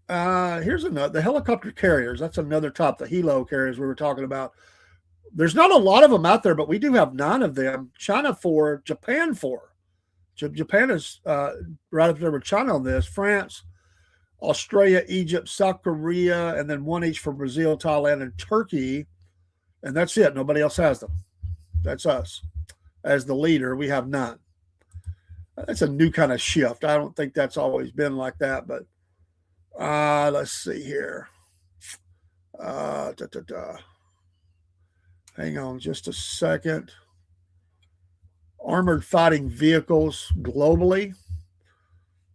Here's another. The helicopter carriers. That's another top. The helo carriers we were talking about. There's not a lot of them out there, but we do have 9 of them. China 4, Japan 4. Japan is right up there with China on this. France, Australia, Egypt, South Korea, and then 1 each for Brazil, Thailand, and Turkey. And that's it. Nobody else has them. That's us. As the leader, we have 9. That's a new kind of shift. I don't think that's always been like that, but let's see here. Hang on just a second. Armored fighting vehicles globally.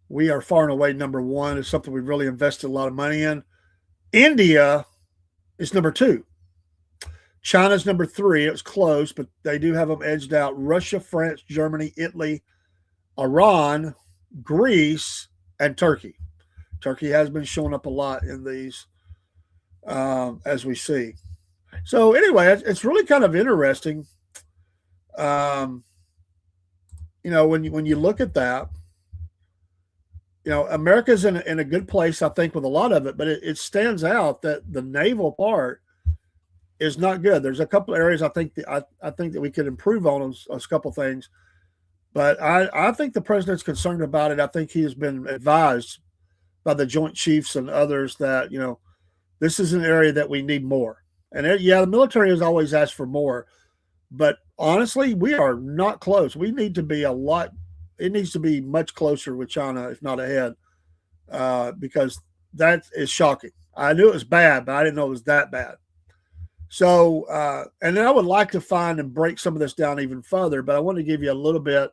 We are far and away number 1. It's something we've really invested a lot of money in. India is number 2. China's number 3. It was close, but they do have them edged out. Russia, France, Germany, Italy, Iran, Greece, and Turkey. Turkey has been showing up a lot in these, as we see. So anyway, it's really kind of interesting. When you look at that, America's in a good place, I think, with a lot of it, but it stands out that the naval part is not good. There's a couple of areas I think that we could improve on a couple things, but I think the president's concerned about it. I think he has been advised by the Joint Chiefs and others that this is an area that we need more. And the military has always asked for more, but honestly, we are not close. We need to be it needs to be much closer with China, if not ahead, because that is shocking. I knew it was bad, but I didn't know it was that bad. So, and then I would like to find and break some of this down even further, but I want to give you a little bit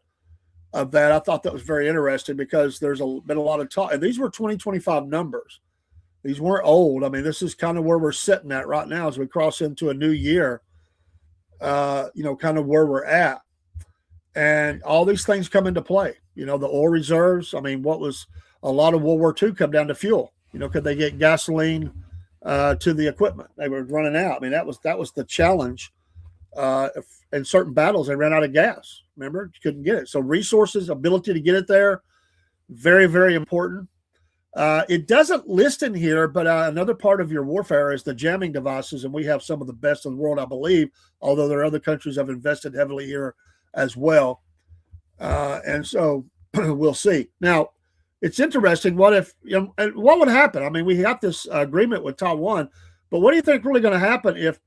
of that. I thought that was very interesting because there's been a lot of talk, and these were 2025 numbers. These weren't old. I mean, this is kind of where we're sitting at right now as we cross into a new year, kind of where we're at. And all these things come into play. You know, the oil reserves. I mean, what was a lot of World War II come down to fuel. You know, could they get gasoline to the equipment? They were running out. I mean, that was the challenge. In certain battles, they ran out of gas. Remember, you couldn't get it. So resources, ability to get it there, very, very important. It doesn't list in here, but another part of your warfare is the jamming devices, and we have some of the best in the world, I believe, although there are other countries that have invested heavily here as well. And so we'll see. Now, it's interesting. What if, what would happen? I mean, we have this agreement with Taiwan, but what do you think really going to happen if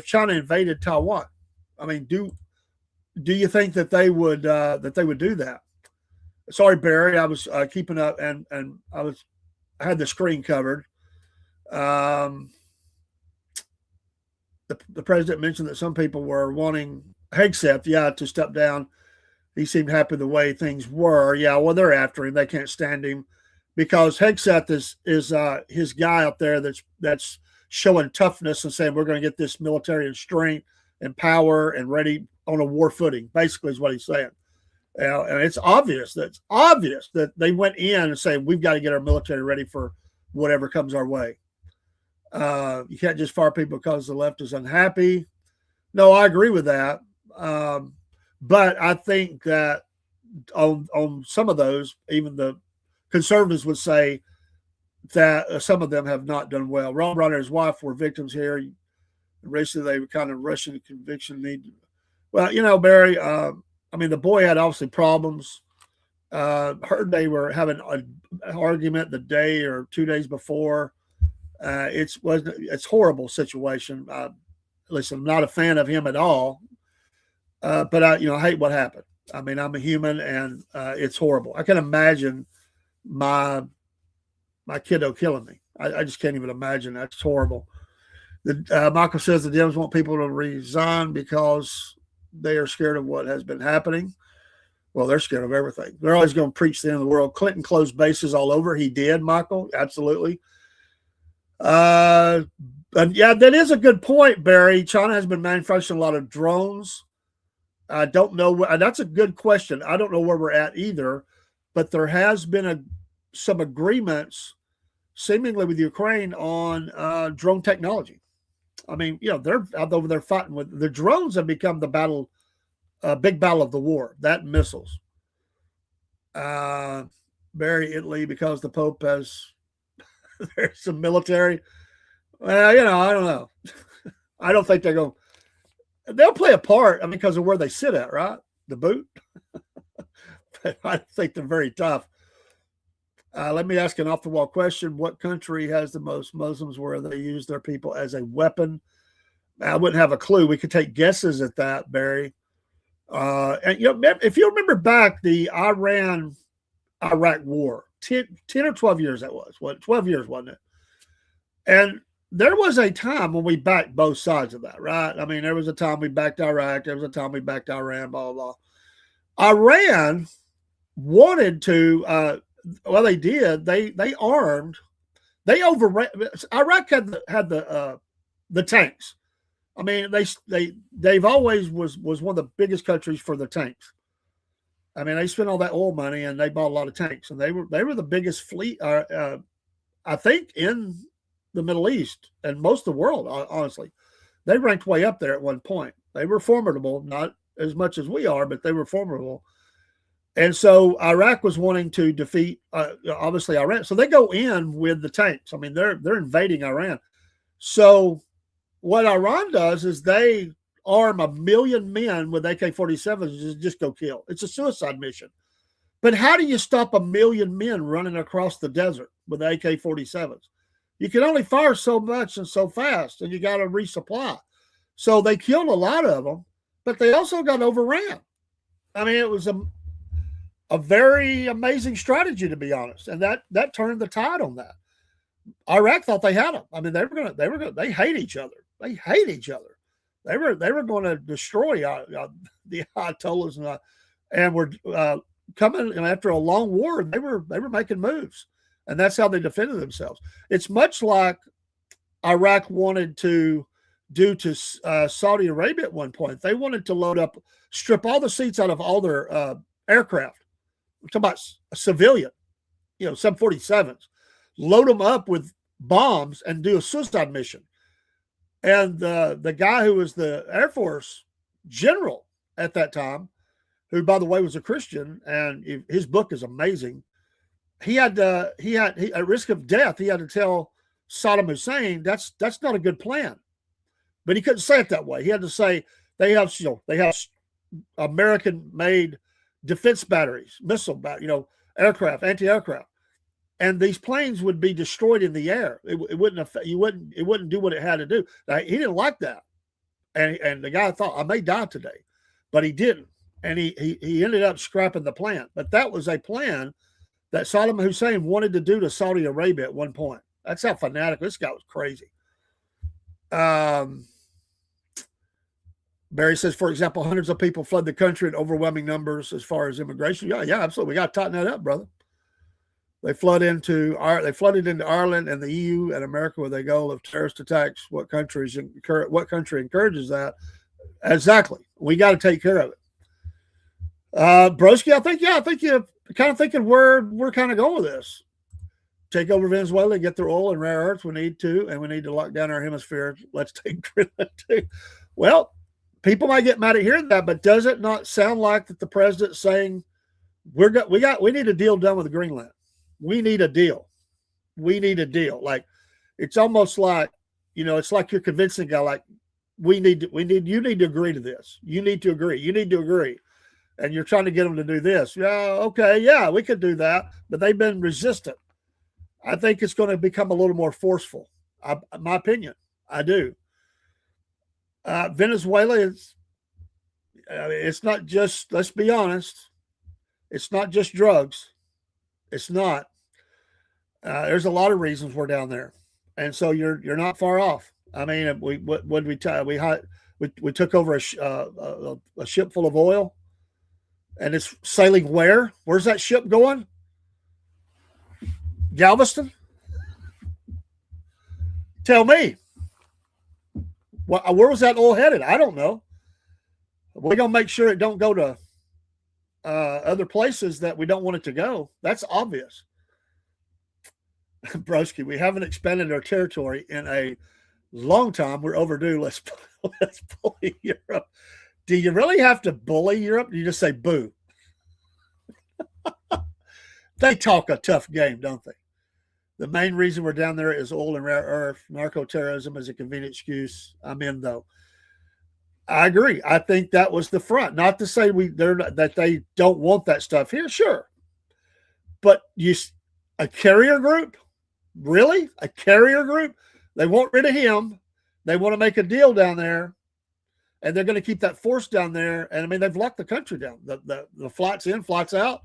China invaded Taiwan? I mean, do you think that they would do that? Sorry, Barry, I was keeping up, and I had the screen covered. The president mentioned that some people were wanting Hegseth, to step down. He seemed happy the way things were. Yeah, well, they're after him. They can't stand him because Hegseth is his guy up there that's showing toughness and saying we're going to get this military and strength and power and ready on a war footing. Basically, is what he's saying. And it's obvious that they went in and say we've got to get our military ready for whatever comes our way. You can't just fire people because the left is unhappy. No, I agree with that. But I think that on some of those, even the conservatives would say that some of them have not done well. Ron Brown and his wife were victims here. Recently, they were kind of rushing to conviction. Well, Barry, I mean, the boy had obviously problems. Heard they were having an argument the day or 2 days before. It's a horrible situation. Listen, I'm not a fan of him at all, but I hate what happened. I mean, I'm a human, and it's horrible. I can imagine my kiddo killing me. I just can't even imagine. That's horrible. Michael says the Dems want people to resign because they are scared of what has been happening. Well, they're scared of everything. They're always going to preach the end of the world. Clinton closed bases all over. He did, Michael. Absolutely. And yeah, that is a good point, Barry. China has been manufacturing a lot of drones. I don't know. That's a good question. I don't know where we're at either, but there has been some agreements seemingly with Ukraine on drone technology. I mean, they're out over there fighting with the drones have become the big battle of the war. That and missiles. Barry, Italy, because the Pope has there's some military. Well, I don't know. I don't think they'll play a part. I mean, because of where they sit at, right? The boot. But I think they're very tough. Let me ask an off-the-wall question. What country has the most Muslims where they use their people as a weapon? I wouldn't have a clue. We could take guesses at that, Barry. And if you remember back the Iran-Iraq war, 10 or 12 years that was. 12 years, wasn't it? And there was a time when we backed both sides of that, right? I mean, there was a time we backed Iraq. There was a time we backed Iran, blah, blah, blah. Iran wanted to well, they did. They armed. They overran. Iraq had the tanks. I mean, they've always was one of the biggest countries for the tanks. I mean, they spent all that oil money and they bought a lot of tanks, and they were the biggest fleet. I think in the Middle East and most of the world. Honestly, they ranked way up there at one point. They were formidable, not as much as we are, but they were formidable. And so Iraq was wanting to defeat, obviously, Iran. So they go in with the tanks. I mean, they're invading Iran. So what Iran does is they arm 1 million men with AK-47s and just go kill. It's a suicide mission. But how do you stop 1 million men running across the desert with AK-47s? You can only fire so much and so fast, and you got to resupply. So they killed a lot of them, but they also got overran. I mean, it was a very amazing strategy, to be honest, and that turned the tide on that. Iraq thought they had them. I mean, they hate each other. They hate each other. They were going to destroy the Ayatollahs, and were coming. And after a long war, they were making moves, and that's how they defended themselves. It's much like Iraq wanted to due to Saudi Arabia at one point. They wanted to strip all the seats out of all their aircraft. I'm talking about a civilian, 747s, load them up with bombs and do a suicide mission. And the guy who was the Air Force general at that time, who, by the way, was a Christian, and his book is amazing. He had at risk of death, he had to tell Saddam Hussein that's not a good plan. But he couldn't say it that way. He had to say they have American-made defense batteries, aircraft, anti-aircraft, and these planes would be destroyed in the air. It wouldn't do what it had to do. Now, he didn't like that, and the guy thought, I may die today, but he didn't, and he ended up scrapping the plan. But that was a plan that Saddam Hussein wanted to do to Saudi Arabia at one point. That's how fanatical this guy was. Crazy. Barry says, for example, hundreds of people fled the country in overwhelming numbers as far as immigration. Yeah, absolutely. We got to tighten that up, brother. They flooded into Ireland and the EU and America with a goal of terrorist attacks. What country encourages that? Exactly. We got to take care of it. Broski, I think you're kind of thinking we're kind of going with this. Take over Venezuela, get their oil and rare earths. We need to, and we need to lock down our hemisphere. Let's take Greenland too. Well, people might get mad at hearing that, but does it not sound like that the president's saying we need a deal done with Greenland? We need a deal. We need a deal. Like, it's almost like, it's like you're convincing a guy, like, you need to agree to this. You need to agree. You need to agree. And you're trying to get them to do this. Yeah, okay, yeah, we could do that. But they've been resistant. I think it's going to become a little more forceful. My opinion. I do. Venezuela it's not just, let's be honest, it's not just drugs. It's not. There's a lot of reasons we're down there, and so you're not far off. I mean, we took over a ship full of oil, and it's sailing where? Where's that ship going? Galveston? Tell me. Where was that oil headed? I don't know. We're gonna make sure it don't go to other places that we don't want it to go. That's obvious. Broski, we haven't expanded our territory in a long time. We're overdue. Let's bully Europe. Do you really have to bully Europe? You just say boo. They talk a tough game, don't they? The main reason we're down there is oil and rare earth. Narco-terrorism is a convenient excuse. I'm in, though. I agree. I think that was the front. Not to say that they don't want that stuff here, sure. But a carrier group? Really? A carrier group? They want rid of him. They want to make a deal down there, and they're going to keep that force down there. And I mean, they've locked the country down. The flights in, flights out.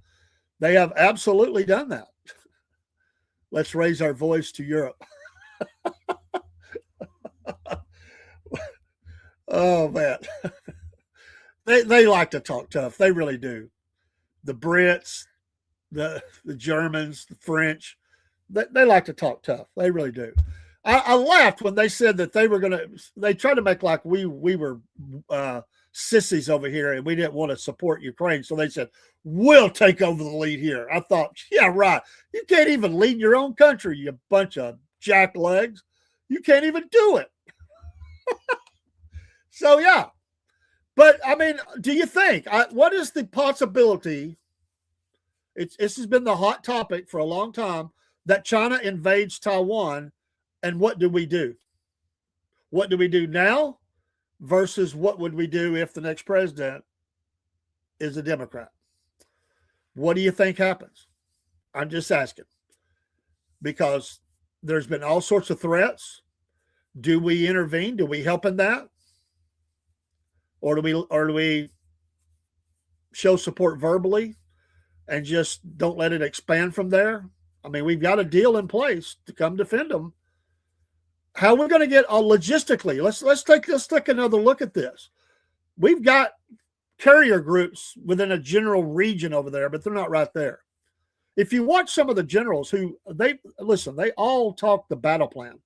They have absolutely done that. Let's raise our voice to Europe. Oh man, they like to talk tough. They really do. The Brits, the Germans, the French. They like to talk tough. They really do. I laughed when they said that they tried to make like we were sissies over here and we didn't want to support Ukraine. So they said, we'll take over the lead here. I thought, yeah, right. You can't even lead your own country, you bunch of jacklegs. You can't even do it. So, yeah. But, I mean, do you think, what is the possibility, this has been the hot topic for a long time, that China invades Taiwan, and what do we do? What do we do now versus what would we do if the next president is a Democrat? What do you think happens? I'm just asking. Because there's been all sorts of threats. Do we intervene? Do we help in that? Or do we show support verbally and just don't let it expand from there? I mean, we've got a deal in place to come defend them. How are we going to get logistically? Let's take another look at this. We've got carrier groups within a general region over there, but they're not right there. If you watch some of the generals they all talk the battle plan.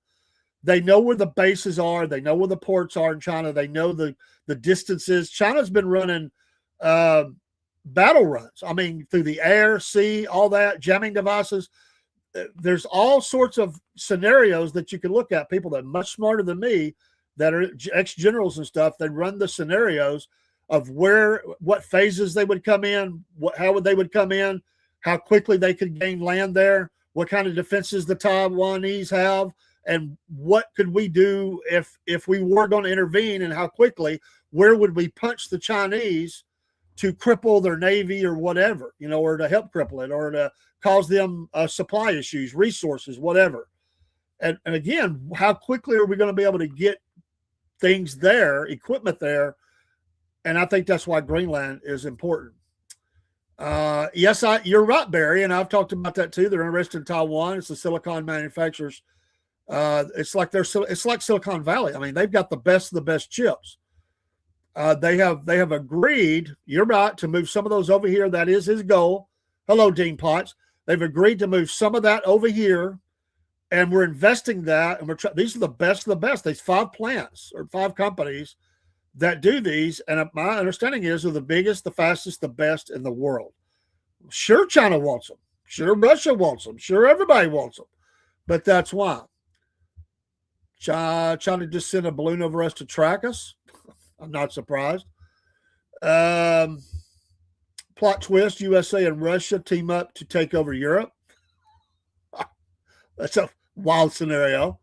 They know where the bases are. They know where the ports are in China. They know the distances. China's been running uh, battle runs. I mean, through the air, sea, all that, jamming devices. There's all sorts of scenarios that you can look at. People that are much smarter than me, that are ex-generals and stuff, they run the scenarios of what phases they would come in, how they would come in, how quickly they could gain land there, what kind of defenses the Taiwanese have, and what could we do if we were going to intervene, and how quickly, where would we punch the Chinese to cripple their navy or whatever, or to help cripple it, or to cause them supply issues, resources, whatever. And again, how quickly are we going to be able to get things there, equipment there? And I think that's why Greenland is important. Yes, you're right, Barry, and I've talked about that too. They're interested in Taiwan. It's the silicon manufacturers. It's like Silicon Valley. I mean, they've got the best of the best chips. They have agreed, you're right, to move some of those over here. That is his goal. Hello, Dean Potts. They've agreed to move some of that over here, and we're investing that. And these are the best of the best. There's 5 plants or 5 companies that do these, and my understanding is they're the biggest, the fastest, the best in the world. Sure, China wants them. Sure, Russia wants them. Sure, everybody wants them. But that's why. China just sent a balloon over us to track us. I'm not surprised. Plot twist, USA and Russia team up to take over Europe. That's a wild scenario.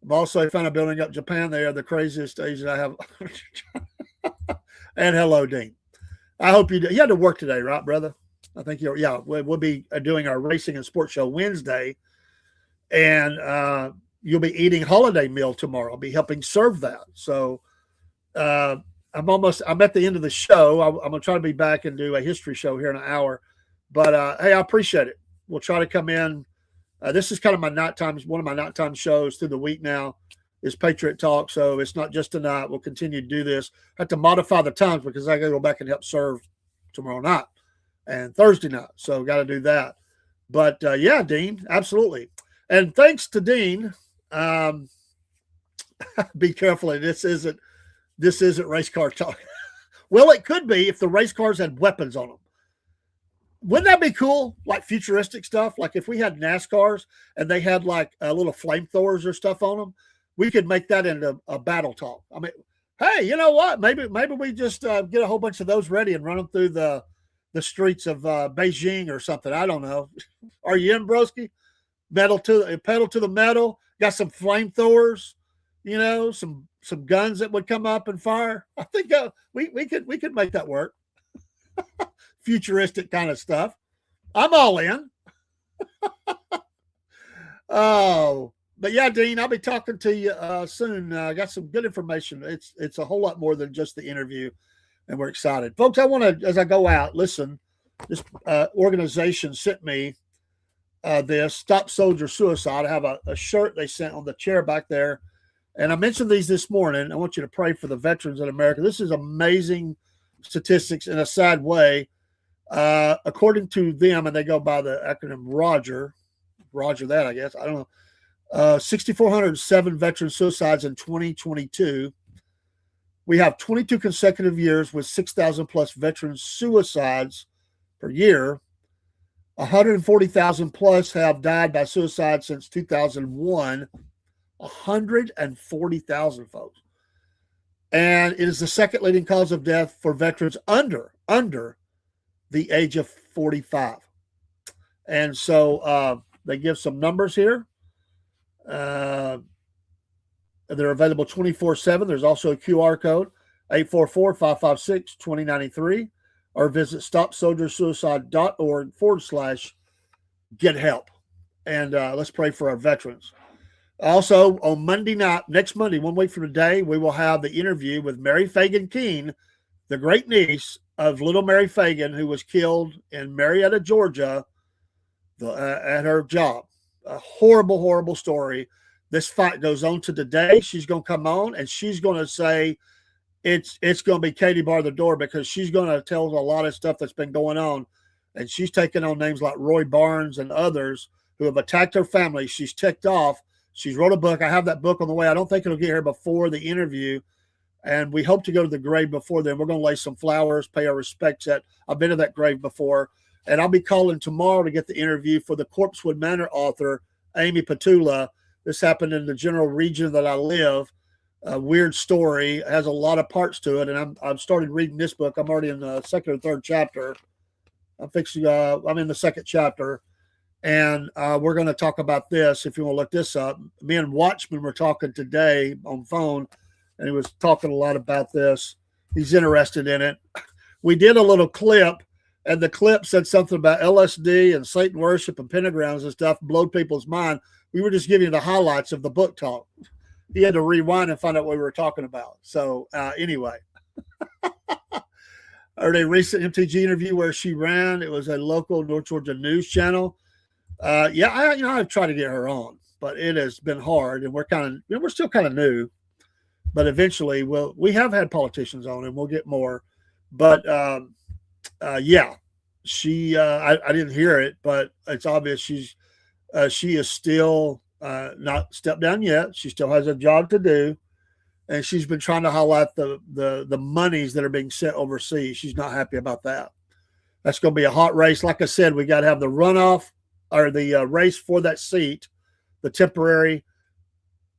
I've also found a building up Japan. They are the craziest Asian I have. And hello, Dean. I hope you had to work today, right, brother? I think we'll be doing our racing and sports show Wednesday. And you'll be eating holiday meal tomorrow. I'll be helping serve that. So I'm at the end of the show. I'm going to try to be back and do a history show here in an hour. But hey, I appreciate it. We'll try to come in. This is kind of one of my nighttime shows through the week now is Patriot Talk. So it's not just tonight. We'll continue to do this. I have to modify the times because I got to go back and help serve tomorrow night and Thursday night. So got to do that. But yeah, Dean, absolutely. And thanks to Dean. Be careful. This isn't race car talk. Well, it could be if the race cars had weapons on them. Wouldn't that be cool? Like futuristic stuff. Like if we had NASCARs and they had like little flamethrowers or stuff on them, we could make that into a battle talk. I mean, hey, you know what? Maybe we just get a whole bunch of those ready and run them through the streets of Beijing or something. I don't know. Are you in, broski? Pedal to the metal. Got some flamethrowers. Some guns that would come up and fire. I think we could make that work. Futuristic kind of stuff. I'm all in. Oh, but yeah, Dean, I'll be talking to you soon. I got some good information. It's a whole lot more than just the interview, and we're excited, folks. I want to, as I go out, listen. This organization sent me this Stop Soldier Suicide. I have a shirt they sent on the chair back there. And I mentioned these this morning. I want you to pray for the veterans in America. This is amazing statistics in a sad way. According to them, and they go by the acronym Roger that, I guess. I don't know. 6,407 veteran suicides in 2022. We have 22 consecutive years with 6,000 plus veteran suicides per year. 140,000 plus have died by suicide since 2001. 140,000 folks. And it is the second leading cause of death for veterans under the age of 45. And so they give some numbers here. They're available 24/7. There's also a QR code, 844-556-2093, or visit stopsoldiersuicide.org/get help. And let's pray for our veterans. Also, on Monday night, next Monday, 1 week from today, we will have the interview with Mary Fagan Keene, the great niece of little Mary Fagan, who was killed in Marietta, Georgia, at her job. A horrible, horrible story. This fight goes on to today. She's going to come on, and she's going to say it's going to be Katie bar the door, because she's going to tell a lot of stuff that's been going on. And she's taken on names like Roy Barnes and others who have attacked her family. She's ticked off She's wrote a book. I have that book on the way. I don't think it'll get here before the interview, and we hope to go to the grave before then. We're going to lay some flowers, pay our respects. I've been to that grave before, and I'll be calling tomorrow to get the interview for the Corpsewood Manor author, Amy Petula. This happened in the general region that I live. A weird story. It has a lot of parts to it, and I've started reading this book. I'm already in the second or third chapter. I'm in the second chapter, and we're going to talk about this. If you want to look this up, me and Watchman were talking today on phone, and he was talking a lot about this. He's interested in it. We did a little clip, and the clip said something about LSD and Satan worship and pentagrams and stuff, blowed people's mind. We were just giving you the highlights of the book talk. He had to rewind and find out what we were talking about. So anyway, I heard a recent MTG interview where she ran. It was a local North Georgia news channel. I've tried to get her on, but it has been hard, and we're still kind of new. But eventually, we have had politicians on, and we'll get more. But she I didn't hear it, but it's obvious she is still not stepped down yet. She still has a job to do, and she's been trying to highlight the monies that are being sent overseas. She's not happy about that. That's going to be a hot race. Like I said, we got to have the runoff or the race for that seat, the temporary.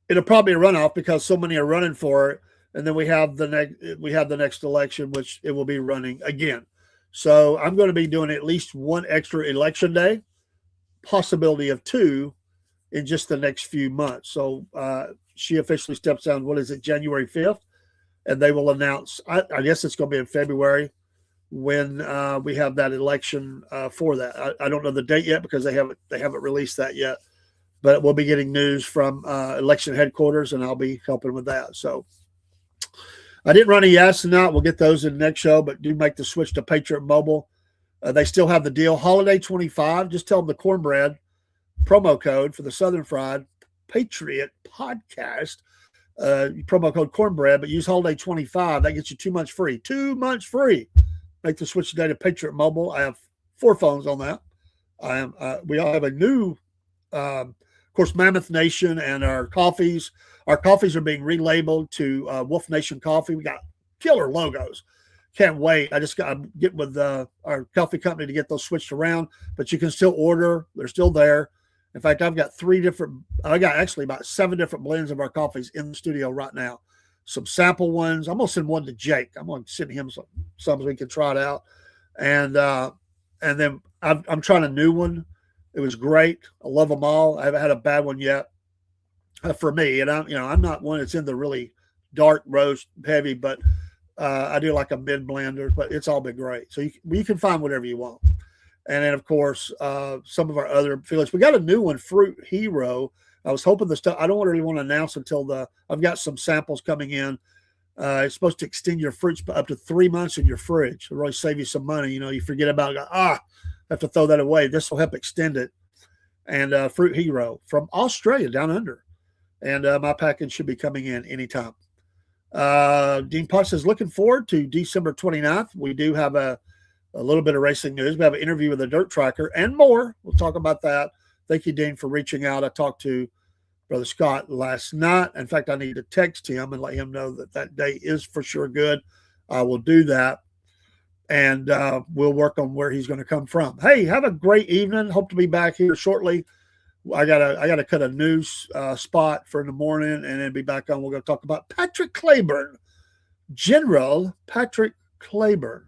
It'll probably be a runoff because so many are running for it, and then we have the next election, which it will be running again. So I'm going to be doing at least one extra election day, possibility of two, in just the next few months. So she officially steps down, January 5th? And they will announce, I guess it's going to be in February when we have that election for that. I don't know the date yet because they haven't released that yet. But we'll be getting news from election headquarters, and I'll be helping with that. So I didn't run any ads tonight. We'll get those in the next show, but do make the switch to Patriot Mobile. They still have the deal. Holiday 25. Just tell them the Cornbread promo code for the Southern Fried Patriot podcast. Promo code Cornbread, but use Holiday 25. That gets you 2 months free. 2 months free. Make the switch today to Patriot Mobile. I have 4 phones on that. We all have a new, of course, Mammoth Nation and our coffees. Our coffees are being relabeled to Wolf Nation Coffee. We got killer logos. Can't wait. I'm getting with our coffee company to get those switched around, but you can still order. They're still there. In fact, I got actually about 7 different blends of our coffees in the studio right now. Some sample ones. I'm going to send one to Jake. I'm going to send him some so we can try it out. And then I'm trying a new one. It was great. I love them all. I haven't had a bad one yet for me. And I'm not one that's in the really dark roast heavy, but I do like a mid blender, but it's all been great. So you can find whatever you want. And then, of course, some of our other affiliates. We got a new one, Fruit Hero. I was hoping the stuff. I don't really want to announce until I've got some samples coming in. It's supposed to extend your fruits up to 3 months in your fridge. It'll really save you some money. You forget about it. Have to throw that away. This will help extend it. And Fruit Hero from Australia down under. And my package should be coming in anytime. Dean Potts is looking forward to December 29th. We do have a little bit of racing news. We have an interview with a dirt tracker and more. We'll talk about that. Thank you, Dean, for reaching out. I talked to Brother Scott last night. In fact, I need to text him and let him know that day is for sure good. I will do that. And we'll work on where he's going to come from. Hey, have a great evening. Hope to be back here shortly. I gotta cut a news spot for in the morning and then be back on. We're going to talk about Patrick Claiborne, General Patrick Claiborne.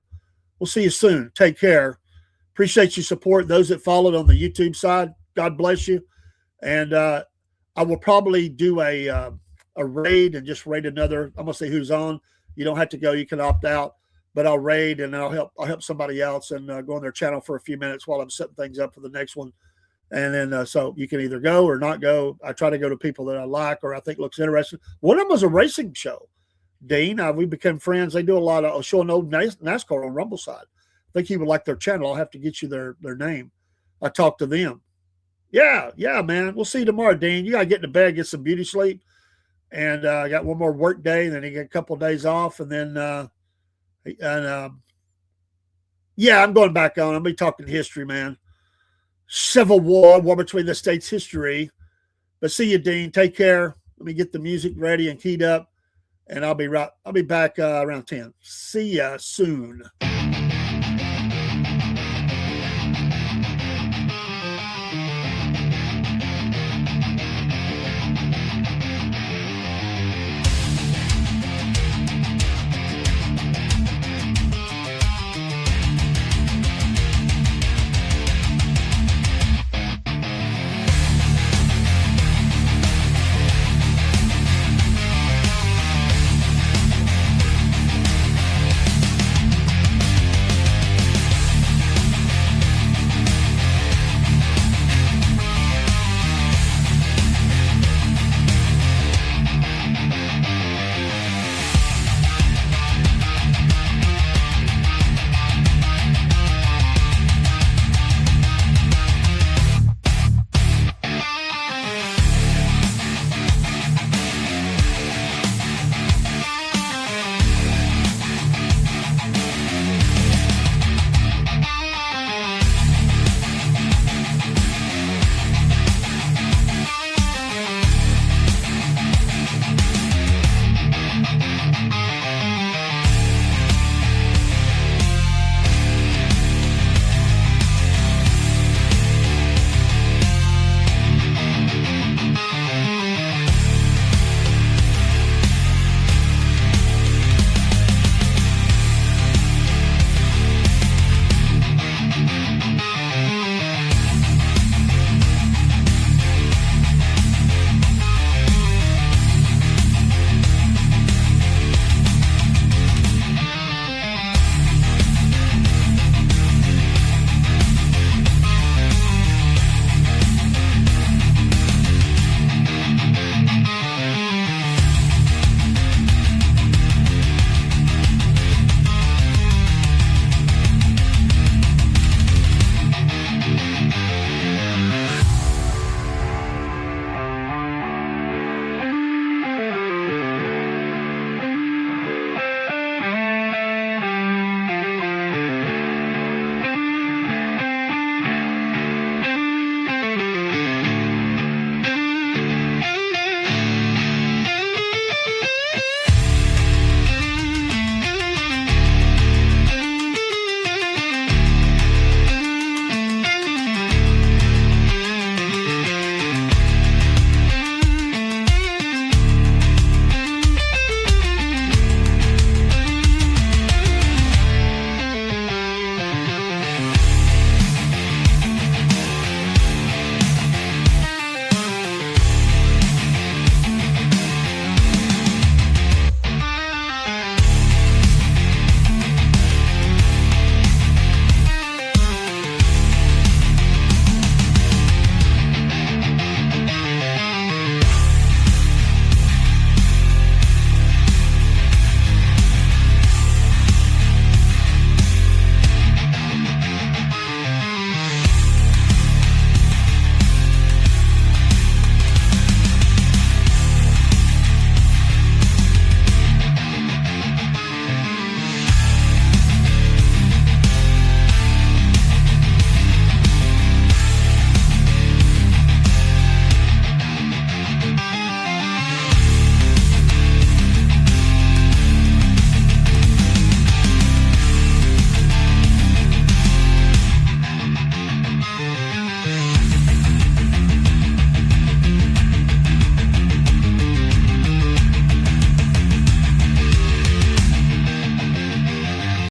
We'll see you soon. Take care. Appreciate your support. Those that followed on the YouTube side, God bless you. And I will probably do a raid and just raid another. I'm gonna say who's on. You don't have to go. You can opt out. But I'll raid and I'll help somebody else and go on their channel for a few minutes while I'm setting things up for the next one. And then so you can either go or not go. I try to go to people that I like or I think looks interesting. One of them was a racing show. Dean, we became friends. They do a lot of showing old NASCAR on Rumble side. I think he would like their channel. I'll have to get you their name. I talked to them. Yeah, man. We'll see you tomorrow, Dean. You got to get in bed, get some beauty sleep. And I got one more work day. Then he got a couple of days off. And then, I'm going back on. I'm going to be talking history, man. Civil war between the states' history. But see you, Dean. Take care. Let me get the music ready and keyed up, and I'll be back around 10. See ya soon.